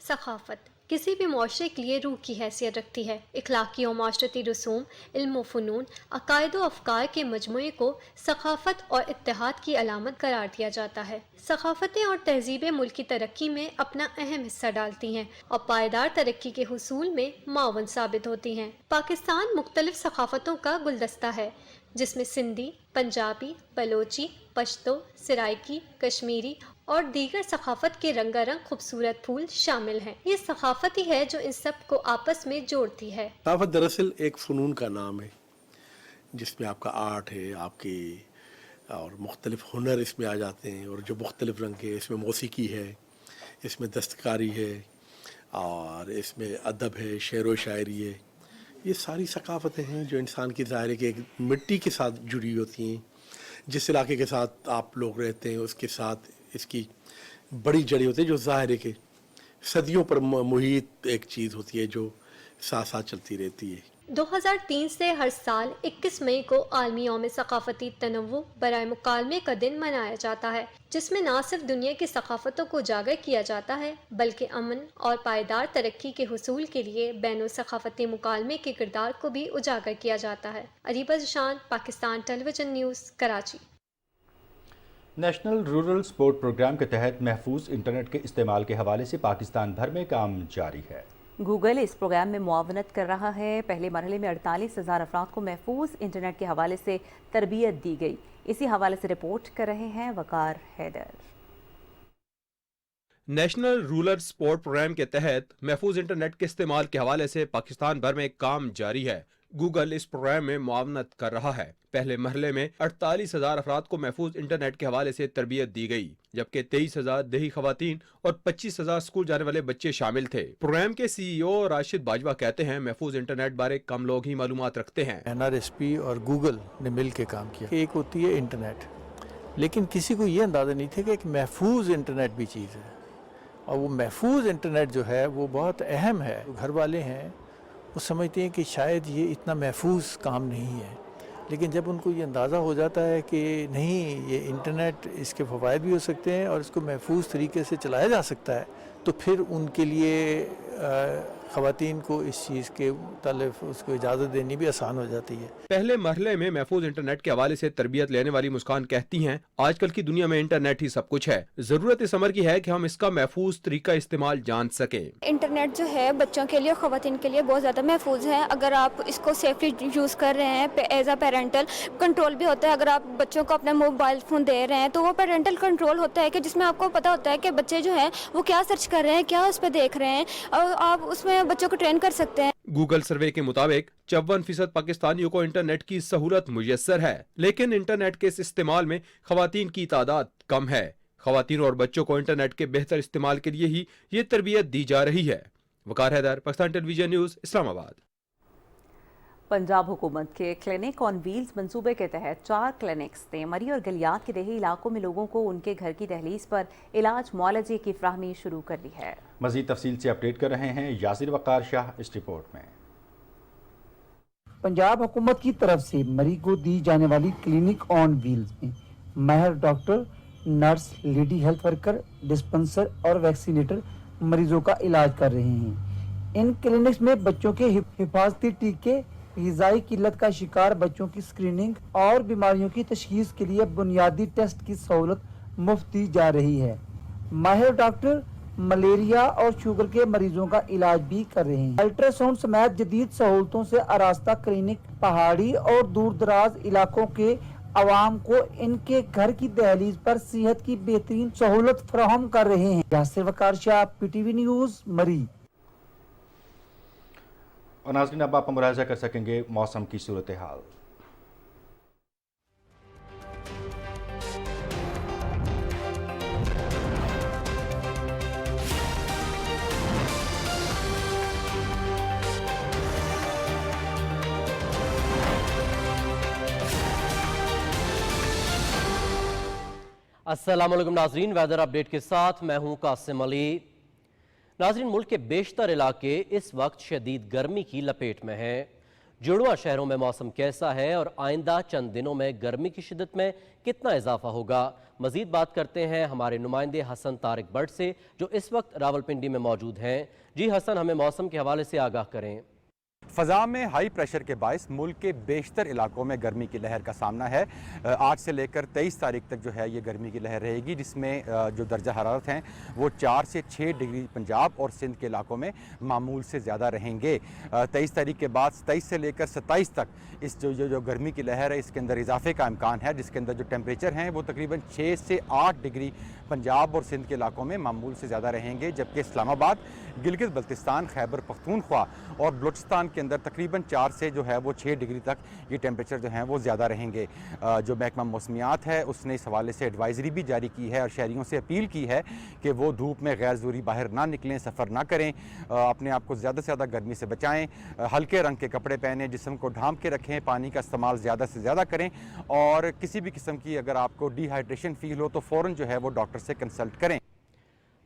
ثقافت کسی بھی معاشرے کے لیے روح کی حیثیت رکھتی ہے۔ اخلاقی و معاشرتی رسوم، علم و فنون، عقائد و افکار کے مجموعے کو ثقافت اور اتحاد کی علامت قرار دیا جاتا ہے۔ ثقافتیں اور تہذیبیں ملک کی ترقی میں اپنا اہم حصہ ڈالتی ہیں اور پائیدار ترقی کے حصول میں معاون ثابت ہوتی ہیں۔ پاکستان مختلف ثقافتوں کا گلدستہ ہے، جس میں سندھی، پنجابی، بلوچی، پشتو، سرائکی، کشمیری اور دیگر ثقافت کے رنگا رنگ خوبصورت پھول شامل ہیں۔ یہ ثقافت ہی ہے جو ان سب کو آپس میں جوڑتی ہے۔ ثقافت دراصل ایک فنون کا نام ہے، جس میں آپ کا آرٹ ہے، آپ کی اور مختلف ہنر اس میں آ جاتے ہیں، اور جو مختلف رنگ کے، اس میں موسیقی ہے، اس میں دستکاری ہے، اور اس میں ادب ہے، شعر و شاعری ہے۔ یہ ساری ثقافتیں ہیں جو انسان کی ظاہر ہے کہ ایک مٹی کے ساتھ جڑی ہوتی ہیں۔ جس علاقے کے ساتھ آپ لوگ رہتے ہیں اس کے ساتھ اس کی بڑی جڑیں ہوتی ہیں، جو ظاہر ہے کہ صدیوں پر محیط ایک چیز ہوتی ہے جو ساتھ ساتھ چلتی رہتی ہے۔ 2003 سے ہر سال 21 مئی کو عالمی یوم ثقافتی تنوع برائے مکالمے کا دن منایا جاتا ہے، جس میں نہ صرف دنیا کی ثقافتوں کو اجاگر کیا جاتا ہے بلکہ امن اور پائیدار ترقی کے حصول کے لیے بین الثقافتی مکالمے کے کردار کو بھی اجاگر کیا جاتا ہے۔ Areeba Zeeshan, Pakistan television news, Karachi. National rural support programme کے تحت محفوظ انٹرنیٹ کے استعمال کے حوالے سے پاکستان بھر میں کام جاری ہے۔ گوگل اس پروگرام میں معاونت کر رہا ہے۔ پہلے مرحلے میں 48,000 افراد کو محفوظ انٹرنیٹ کے حوالے سے تربیت دی گئی۔ اسی حوالے سے رپورٹ کر رہے ہیں Waqar Haider. National rural support programme کے تحت محفوظ انٹرنیٹ کے استعمال کے حوالے سے پاکستان بھر میں کام جاری ہے۔ گوگل اس پروگرام میں معاونت کر رہا ہے۔ پہلے مرحلے میں 48,000 افراد کو محفوظ انٹرنیٹ کے حوالے سے تربیت دی گئی، جبکہ 23,000 دیہی خواتین اور 25,000 اسکول جانے والے بچے شامل تھے۔ پروگرام کے CEO راشد باجوہ کہتے ہیں محفوظ انٹرنیٹ بارے کم لوگ ہی معلومات رکھتے ہیں۔ NRSP اور گوگل نے مل کے کام کیا۔ ایک ہوتی ہے انٹرنیٹ، لیکن کسی کو یہ اندازہ نہیں تھا کہ ایک محفوظ انٹرنیٹ بھی چیز ہے، اور وہ محفوظ انٹرنیٹ جو ہے وہ بہت اہم ہے۔ گھر والے ہیں وہ سمجھتے ہیں کہ شاید یہ اتنا محفوظ کام نہیں ہے، لیکن جب ان کو یہ اندازہ ہو جاتا ہے کہ نہیں، یہ انٹرنیٹ اس کے فوائد بھی ہو سکتے ہیں اور اس کو محفوظ طریقے سے چلایا جا سکتا ہے، تو پھر ان کے لیے خواتین کو اس چیز کے متعلق اس کو اجازت دینی بھی آسان ہو جاتی ہے۔ پہلے مرحلے میں محفوظ انٹرنیٹ کے حوالے سے تربیت لینے والی مسکان کہتی ہیں آج کل کی دنیا میں انٹرنیٹ ہی سب کچھ ہے، ضرورت اس امر کی ہے کہ ہم اس کا محفوظ طریقہ استعمال جان سکیں۔ انٹرنیٹ جو ہے بچوں کے لیے، خواتین کے لیے بہت زیادہ محفوظ ہے۔ اگر آپ اس کو سیفلی یوز کر رہے ہیں، ایز اے پیرنٹل کنٹرول بھی ہوتا ہے۔ اگر آپ بچوں کو اپنا موبائل فون دے رہے ہیں تو وہ پیرنٹل کنٹرول ہوتا ہے، کہ جس میں آپ کو پتہ ہوتا ہے کہ بچے جو ہیں وہ کیا سرچ کر رہے ہیں، کیا اس پہ دیکھ رہے ہیں، اور آپ اس میں بچوں کو ٹرین کر سکتے ہیں۔ گوگل سروے کے مطابق 54% پاکستانیوں کو انٹرنیٹ کی سہولت میسر ہے، لیکن انٹرنیٹ کے اس استعمال میں خواتین کی تعداد کم ہے۔ خواتین اور بچوں کو انٹرنیٹ کے بہتر استعمال کے لیے ہی یہ تربیت دی جا رہی ہے۔ وقار Haider, Pakistan television news, اسلام آباد۔ پنجاب حکومت کے کلینک آن ویلز منصوبے کے تحت 4 کلینکس نے مری اور گلیات کے دیہی علاقوں میں لوگوں کو ان کے گھر کی دہلیز پر علاج معالجے کی فراہمی شروع کر دی ہے۔ مزید تفصیل سے اپڈیٹ کر رہے ہیں یاسر وقار شاہ اس رپورٹ میں۔ پنجاب حکومت کی طرف سے مری کو دی جانے والی کلینک آن ویلز میں ماہر doctor, nurse, lady health worker, dispenser اور ویکسینیٹر مریضوں کا علاج کر رہے ہیں۔ ان کلینکس میں بچوں کے حفاظتی ٹیکے، غذائی قلت کا شکار بچوں کی اسکریننگ اور بیماریوں کی تشخیص کے لیے بنیادی ٹیسٹ کی سہولت مفت دی جا رہی ہے۔ ماہر ڈاکٹر ملیریا اور شوگر کے مریضوں کا علاج بھی کر رہے ہیں۔ الٹرا ساؤنڈ سمیت جدید سہولتوں سے آراستہ کلینک پہاڑی اور دور دراز علاقوں کے عوام کو ان کے گھر کی دہلیز پر صحت کی بہترین سہولت فراہم کر رہے ہیں۔ یاسر وقار شاہ، PTV نیوز، مری۔ اور ناظرین، اب آپ ملاحظہ کر سکیں گے موسم کی صورتحال۔ السلام علیکم ناظرین، ویدر اپ ڈیٹ کے ساتھ میں ہوں قاسم علی۔ ناظرین، ملک کے بیشتر علاقے اس وقت شدید گرمی کی لپیٹ میں ہیں۔ جڑواں شہروں میں موسم کیسا ہے اور آئندہ چند دنوں میں گرمی کی شدت میں کتنا اضافہ ہوگا؟ مزید بات کرتے ہیں ہمارے نمائندے حسن طارق بٹ سے، جو اس وقت راولپنڈی میں موجود ہیں۔ جی حسن، ہمیں موسم کے حوالے سے آگاہ کریں۔ فضا میں ہائی پریشر کے باعث ملک کے بیشتر علاقوں میں گرمی کی لہر کا سامنا ہے۔ آج سے لے کر 23 تاریخ تک جو ہے یہ گرمی کی لہر رہے گی، جس میں جو درجہ حرارت ہیں وہ 4 سے 6 ڈگری پنجاب اور سندھ کے علاقوں میں معمول سے زیادہ رہیں گے۔ 23 تاریخ کے بعد 27 سے لے کر 27 تک اس جو گرمی کی لہر ہے اس کے اندر اضافے کا امکان ہے، جس کے اندر جو ٹیمپریچر ہیں وہ تقریباً 6 سے 8 ڈگری پنجاب اور سندھ کے علاقوں میں معمول سے زیادہ رہیں گے، جبکہ اسلام آباد، گلگت بلتستان، خیبر پختونخوا اور بلوچستان کے اندر تقریباً 4 سے جو ہے وہ 6 ڈگری تک یہ ٹیمپریچر جو ہیں وہ زیادہ رہیں گے۔ جو محکمہ موسمیات ہے اس نے اس حوالے سے ایڈوائزری بھی جاری کی ہے اور شہریوں سے اپیل کی ہے کہ وہ دھوپ میں غیر ضروری باہر نہ نکلیں، سفر نہ کریں، اپنے آپ کو زیادہ سے زیادہ گرمی سے بچائیں، ہلکے رنگ کے کپڑے پہنیں، جسم کو ڈھانپ کے رکھیں، پانی کا استعمال زیادہ سے زیادہ کریں، اور کسی بھی قسم کی اگر آپ کو ڈی ہائیڈریشن فیل ہو تو فوراً جو ہے وہ ڈاکٹر سے کنسلٹ کریں۔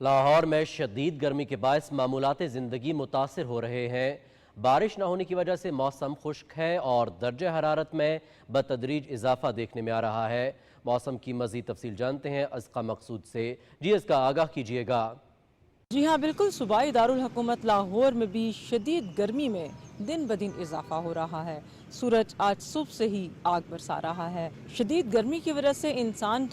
لاہور میں شدید گرمی کے باعث معمولات زندگی متاثر ہو رہے ہیں۔ بارش نہ ہونے کی وجہ سے موسم خشک ہے اور درجہ حرارت میں بتدریج اضافہ دیکھنے میں آ رہا ہے۔ موسم کی مزید تفصیل جانتے ہیں ازقا مقصود سے۔ جی ازقا، آگاہ کیجیے گا۔ جی ہاں بالکل، صوبائی دارالحکومت لاہور میں بھی شدید گرمی میں دن بدن اضافہ ہو رہا ہے۔ سورج آج صبح سے ہی آگ برسا رہا ہے۔ شدید گرمی کی وجہ سے انسان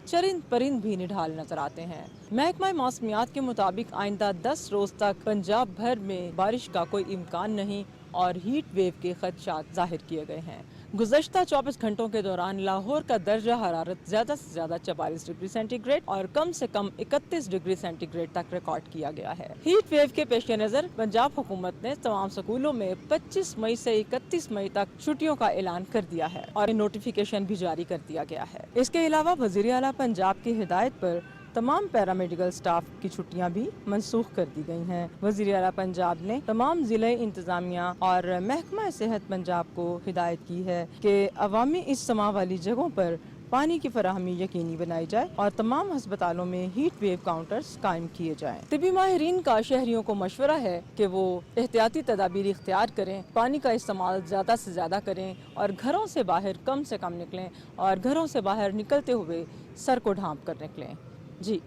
چرند پرند بھی نڈھال نظر آتے ہیں۔ محکمہ موسمیات کے مطابق آئندہ 10 روز تک پنجاب بھر میں بارش کا کوئی امکان نہیں اور ہیٹ ویو کے خدشات ظاہر کیے گئے ہیں۔ گزشتہ 24 گھنٹوں کے دوران لاہور کا درجہ حرارت زیادہ سے زیادہ 44 ڈگری سینٹی گریڈ اور کم سے کم 31 ڈگری سینٹی گریڈ تک ریکارڈ کیا گیا ہے۔ ہیٹ ویو کے پیش نظر پنجاب حکومت نے تمام سکولوں میں 25 مئی سے 31 مئی تک چھٹیوں کا اعلان کر دیا ہے اور نوٹیفیکیشن بھی جاری کر دیا گیا ہے۔ اس کے علاوہ وزیر اعلیٰ پنجاب کی ہدایت پر تمام پیرامیڈیکل سٹاف کی چھٹیاں بھی منسوخ کر دی گئی ہیں۔ وزیر اعلیٰ پنجاب نے تمام ضلعی انتظامیہ اور محکمہ صحت پنجاب کو ہدایت کی ہے کہ عوامی اجتماع والی جگہوں پر پانی کی فراہمی یقینی بنائی جائے اور تمام ہسپتالوں میں ہیٹ ویو کاؤنٹرز قائم کیے جائیں۔ طبی ماہرین کا شہریوں کو مشورہ ہے کہ وہ احتیاطی تدابیر اختیار کریں، پانی کا استعمال زیادہ سے زیادہ کریں اور گھروں سے باہر کم سے کم نکلیں اور گھروں سے باہر نکلتے ہوئے سر کو ڈھانپ کر نکلیں۔ جی،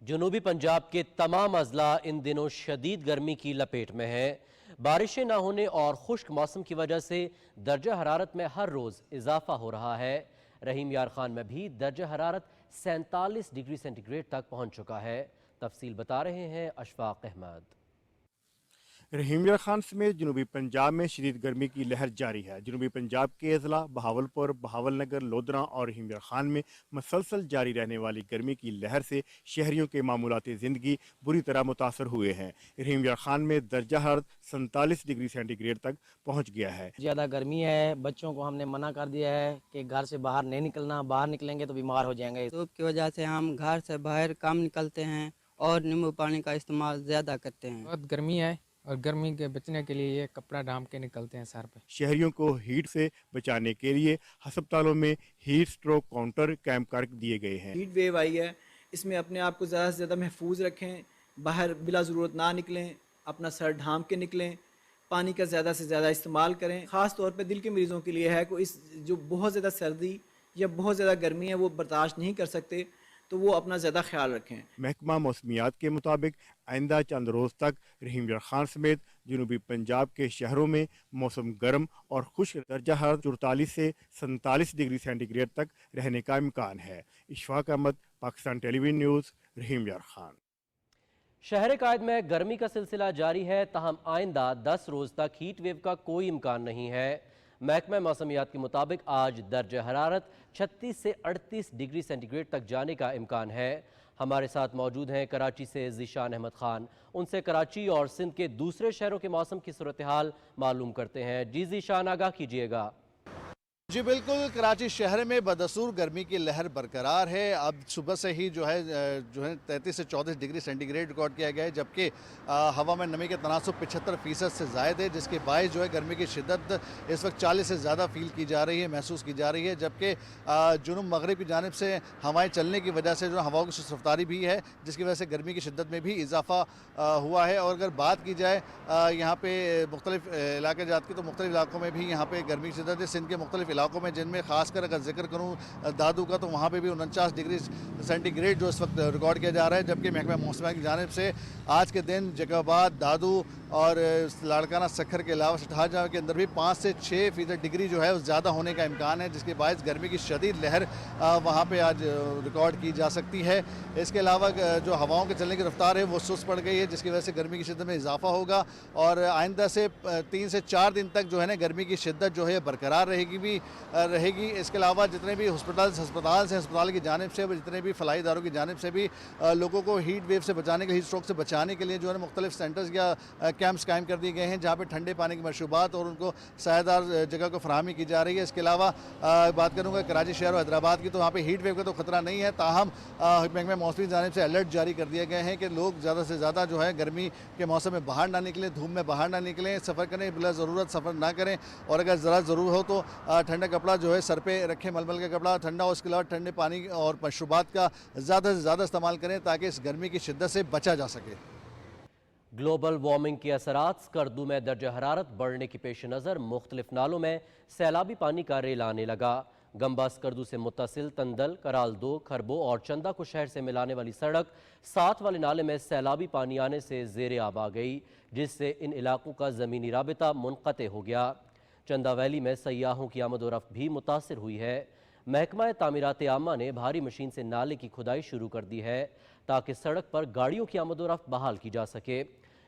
جنوبی پنجاب کے تمام اضلاع ان دنوں شدید گرمی کی لپیٹ میں ہیں۔ بارشیں نہ ہونے اور خشک موسم کی وجہ سے درجہ حرارت میں ہر روز اضافہ ہو رہا ہے۔ رحیم یار خان میں بھی درجہ حرارت 47 ڈگری سینٹی گریڈ تک پہنچ چکا ہے۔ تفصیل بتا رہے ہیں اشفاق احمد۔ رحیم یار خان سمیت جنوبی پنجاب میں شدید گرمی کی لہر جاری ہے۔ جنوبی پنجاب کے اضلاع بہاولپور، بہاول نگر، لودھراں اور رحیم یار خان میں مسلسل جاری رہنے والی گرمی کی لہر سے شہریوں کے معمولات زندگی بری طرح متاثر ہوئے ہیں۔ رحیم یار خان میں درجہ حرارت 47 ڈگری سینٹی گریڈ تک پہنچ گیا ہے۔ زیادہ گرمی ہے، بچوں کو ہم نے منع کر دیا ہے کہ گھر سے باہر نہیں نکلنا، باہر نکلیں گے تو بیمار ہو جائیں گے۔ دھوپ کی وجہ سے ہم گھر سے باہر کم نکلتے ہیں اور نیمبو پانی کا استعمال زیادہ کرتے ہیں۔ بہت گرمی ہے اور گرمی کے بچنے کے لیے یہ کپڑا ڈھانپ کے نکلتے ہیں سر پہ۔ شہریوں کو ہیٹ سے بچانے کے لیے ہسپتالوں میں ہیٹ سٹروک کاؤنٹر قائم کر دیے گئے ہیں۔ ہیٹ ویو آئی ہے، اس میں اپنے آپ کو زیادہ سے زیادہ محفوظ رکھیں، باہر بلا ضرورت نہ نکلیں، اپنا سر ڈھانپ کے نکلیں، پانی کا زیادہ سے زیادہ استعمال کریں۔ خاص طور پہ دل کے مریضوں کے لیے ہے کہ اس جو بہت زیادہ سردی یا بہت زیادہ گرمی ہے وہ برداشت نہیں کر سکتے، تو وہ اپنا زیادہ خیال رکھیں۔ محکمہ موسمیات کے مطابق آئندہ چند روز تک رحیم یار خان سمیت جنوبی پنجاب کے شہروں میں موسم گرم اور خشک، درجہ حرارت 44 سے 47 ڈگری سینٹی گریڈ تک رہنے کا امکان ہے۔ Ashfaq Ahmad, Pakistan television news, رحیم یار خان۔ شہر قائد میں گرمی کا سلسلہ جاری ہے، تاہم آئندہ 10 روز تک ہیٹ ویو کا کوئی امکان نہیں ہے۔ محکمہ موسمیات کے مطابق آج درجہ حرارت 36 سے 38 ڈگری سینٹی گریڈ تک جانے کا امکان ہے۔ ہمارے ساتھ موجود ہیں کراچی سے ذیشان احمد خان، ان سے کراچی اور سندھ کے دوسرے شہروں کے موسم کی صورتحال معلوم کرتے ہیں۔ جی ذیشان، آگاہ کیجیے گا۔ جی بالکل، کراچی شہر میں بدستور گرمی کی لہر برقرار ہے۔ اب صبح سے ہی جو ہے 33 سے 34 ڈگری سینٹی گریڈ ریکارڈ کیا گیا ہے، جبکہ ہوا میں نمی کے تناسب 75% سے زائد ہے، جس کے باعث جو ہے گرمی کی شدت اس وقت 40 سے زیادہ فیل کی جا رہی ہے، محسوس کی جا رہی ہے، جبکہ جنوب مغرب کی جانب سے ہوائیں چلنے کی وجہ سے جو ہواؤں کی سست رفتاری بھی ہے، جس کی وجہ سے گرمی کی شدت میں بھی اضافہ ہوا ہے۔ اور اگر بات کی جائے یہاں پہ مختلف علاقے جات کی، تو مختلف علاقوں میں بھی یہاں پہ گرمی کی شدت ہے۔ سندھ کے مختلف علاقوں میں، جن میں خاص کر اگر ذکر کروں دادو کا، تو وہاں پہ بھی 49 ڈگری سینٹی گریڈ جو اس وقت ریکارڈ کیا جا رہا ہے، جبکہ محکمہ موسمیات کی جانب سے آج کے دن جیکوباد، دادو اور لاڑکانہ سکھر کے علاوہ شاہجہاں کے اندر بھی 5 سے 6% ڈگری جو ہے وہ زیادہ ہونے کا امکان ہے، جس کے باعث گرمی کی شدید لہر وہاں پہ آج ریکارڈ کی جا سکتی ہے۔ اس کے علاوہ جو ہواؤں کے چلنے کی رفتار ہے وہ سست پڑ گئی ہے، جس کی وجہ سے گرمی کی شدت میں اضافہ ہوگا، اور آئندہ سے 3 سے 4 دن تک جو ہے نا گرمی کی شدت جو ہے برقرار رہے گی۔ اس کے علاوہ جتنے بھی ہسپتال کی جانب سے، جتنے بھی فلاحی اداروں کی جانب سے بھی لوگوں کو ہیٹ ویو سے بچانے کے، ہیٹ اسٹروک سے بچانے کے لیے جو ہے مختلف سینٹرز یا کیمپس قائم کر دیے گئے ہیں، جہاں پہ ٹھنڈے پانی کے مشروبات اور ان کو سایہ دار جگہ کو فراہمی کی جا رہی ہے۔ اس کے علاوہ بات کروں گا کراچی شہر اور حیدرآباد کی، تو وہاں پہ ہیٹ ویو کا تو خطرہ نہیں ہے، تاہم محکمہ موسمی کی جانب سے الرٹ جاری کر دیے گئے ہیں کہ لوگ زیادہ سے زیادہ جو ہے گرمی کے موسم میں باہر نہ نکلیں، دھوپ میں باہر نہ نکلیں، سفر کریں بلا ضرورت سفر نہ کریں، اور اگر ذرا ضرور ہو تو ٹھنڈا کپڑا جو ہے سر پہ رکھیں، ململ کا کپڑا ٹھنڈا، اور اس کے علاوہ ٹھنڈے پانی اور مشروبات کا زیادہ سے زیادہ استعمال کریں تاکہ اس گرمی کی شدت سے بچا جا سکے۔ گلوبل وارمنگ کے اثرات، اسکردو میں درجہ حرارت بڑھنے کے پیش نظر مختلف نالوں میں سیلابی پانی کا ریل آنے لگا۔ گمبا اسکردو سے متصل تندل، کرال 2، کھربو اور چندہ کو شہر سے ملانے والی سڑک 7 والے نالے میں سیلابی پانی آنے سے زیر آب آ گئی، جس سے ان علاقوں کا زمینی رابطہ منقطع ہو گیا۔ چندہ ویلی میں سیاحوں کی آمد و رفت بھی متاثر ہوئی ہے۔ محکمہ تعمیرات عامہ نے بھاری مشین سے نالے کی کھدائی شروع کر دی ہے تاکہ سڑک پر گاڑیوں کی آمد و رفت بحال کی جا سکے۔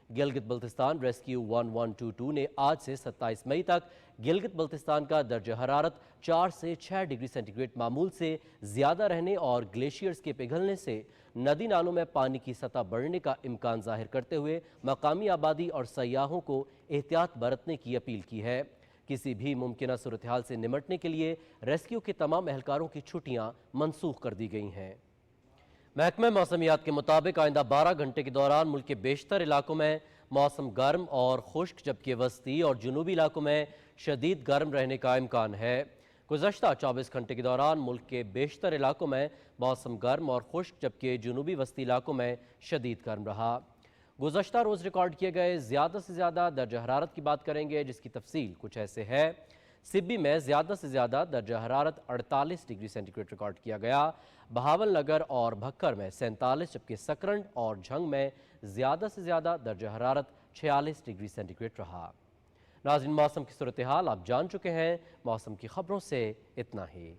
گلگت بلتستان ریسکیو 1122 نے آج سے 27 مئی تک گلگت بلتستان کا درجہ حرارت 4 سے 6 ڈگری سینٹی گریڈ معمول سے زیادہ رہنے اور گلیشیئرز کے پگھلنے سے ندی نالوں میں پانی کی سطح بڑھنے کا امکان ظاہر کرتے ہوئے مقامی آبادی اور سیاحوں کو احتیاط برتنے کی اپیل کی ہے۔ کسی بھی ممکنہ صورتحال سے نمٹنے کے لیے ریسکیو کے تمام اہلکاروں کی چھٹیاں منسوخ کر دی گئی ہیں۔ محکمہ موسمیات کے مطابق آئندہ 12 گھنٹے کے دوران ملک کے بیشتر علاقوں میں موسم گرم اور خشک، جبکہ وسطی اور جنوبی علاقوں میں شدید گرم رہنے کا امکان ہے۔ گزشتہ 24 گھنٹے کے دوران ملک کے بیشتر علاقوں میں موسم گرم اور خشک، جبکہ جنوبی وسطی علاقوں میں شدید گرم رہا۔ گزشتہ روز ریکارڈ کیے گئے زیادہ سے زیادہ درجہ حرارت کی بات کریں گے، جس کی تفصیل کچھ ایسے ہے۔ سبی میں زیادہ سے زیادہ درجہ حرارت 48 ڈگری سینٹی گریڈ ریکارڈ کیا گیا۔ بہاول نگر اور بھکر میں 47، جبکہ سکرنڈ اور جھنگ میں زیادہ سے زیادہ درجہ حرارت 46 ڈگری سینٹی گریڈ رہا۔ ناظرین، موسم کی صورتحال آپ جان چکے ہیں، موسم کی خبروں سے اتنا ہی۔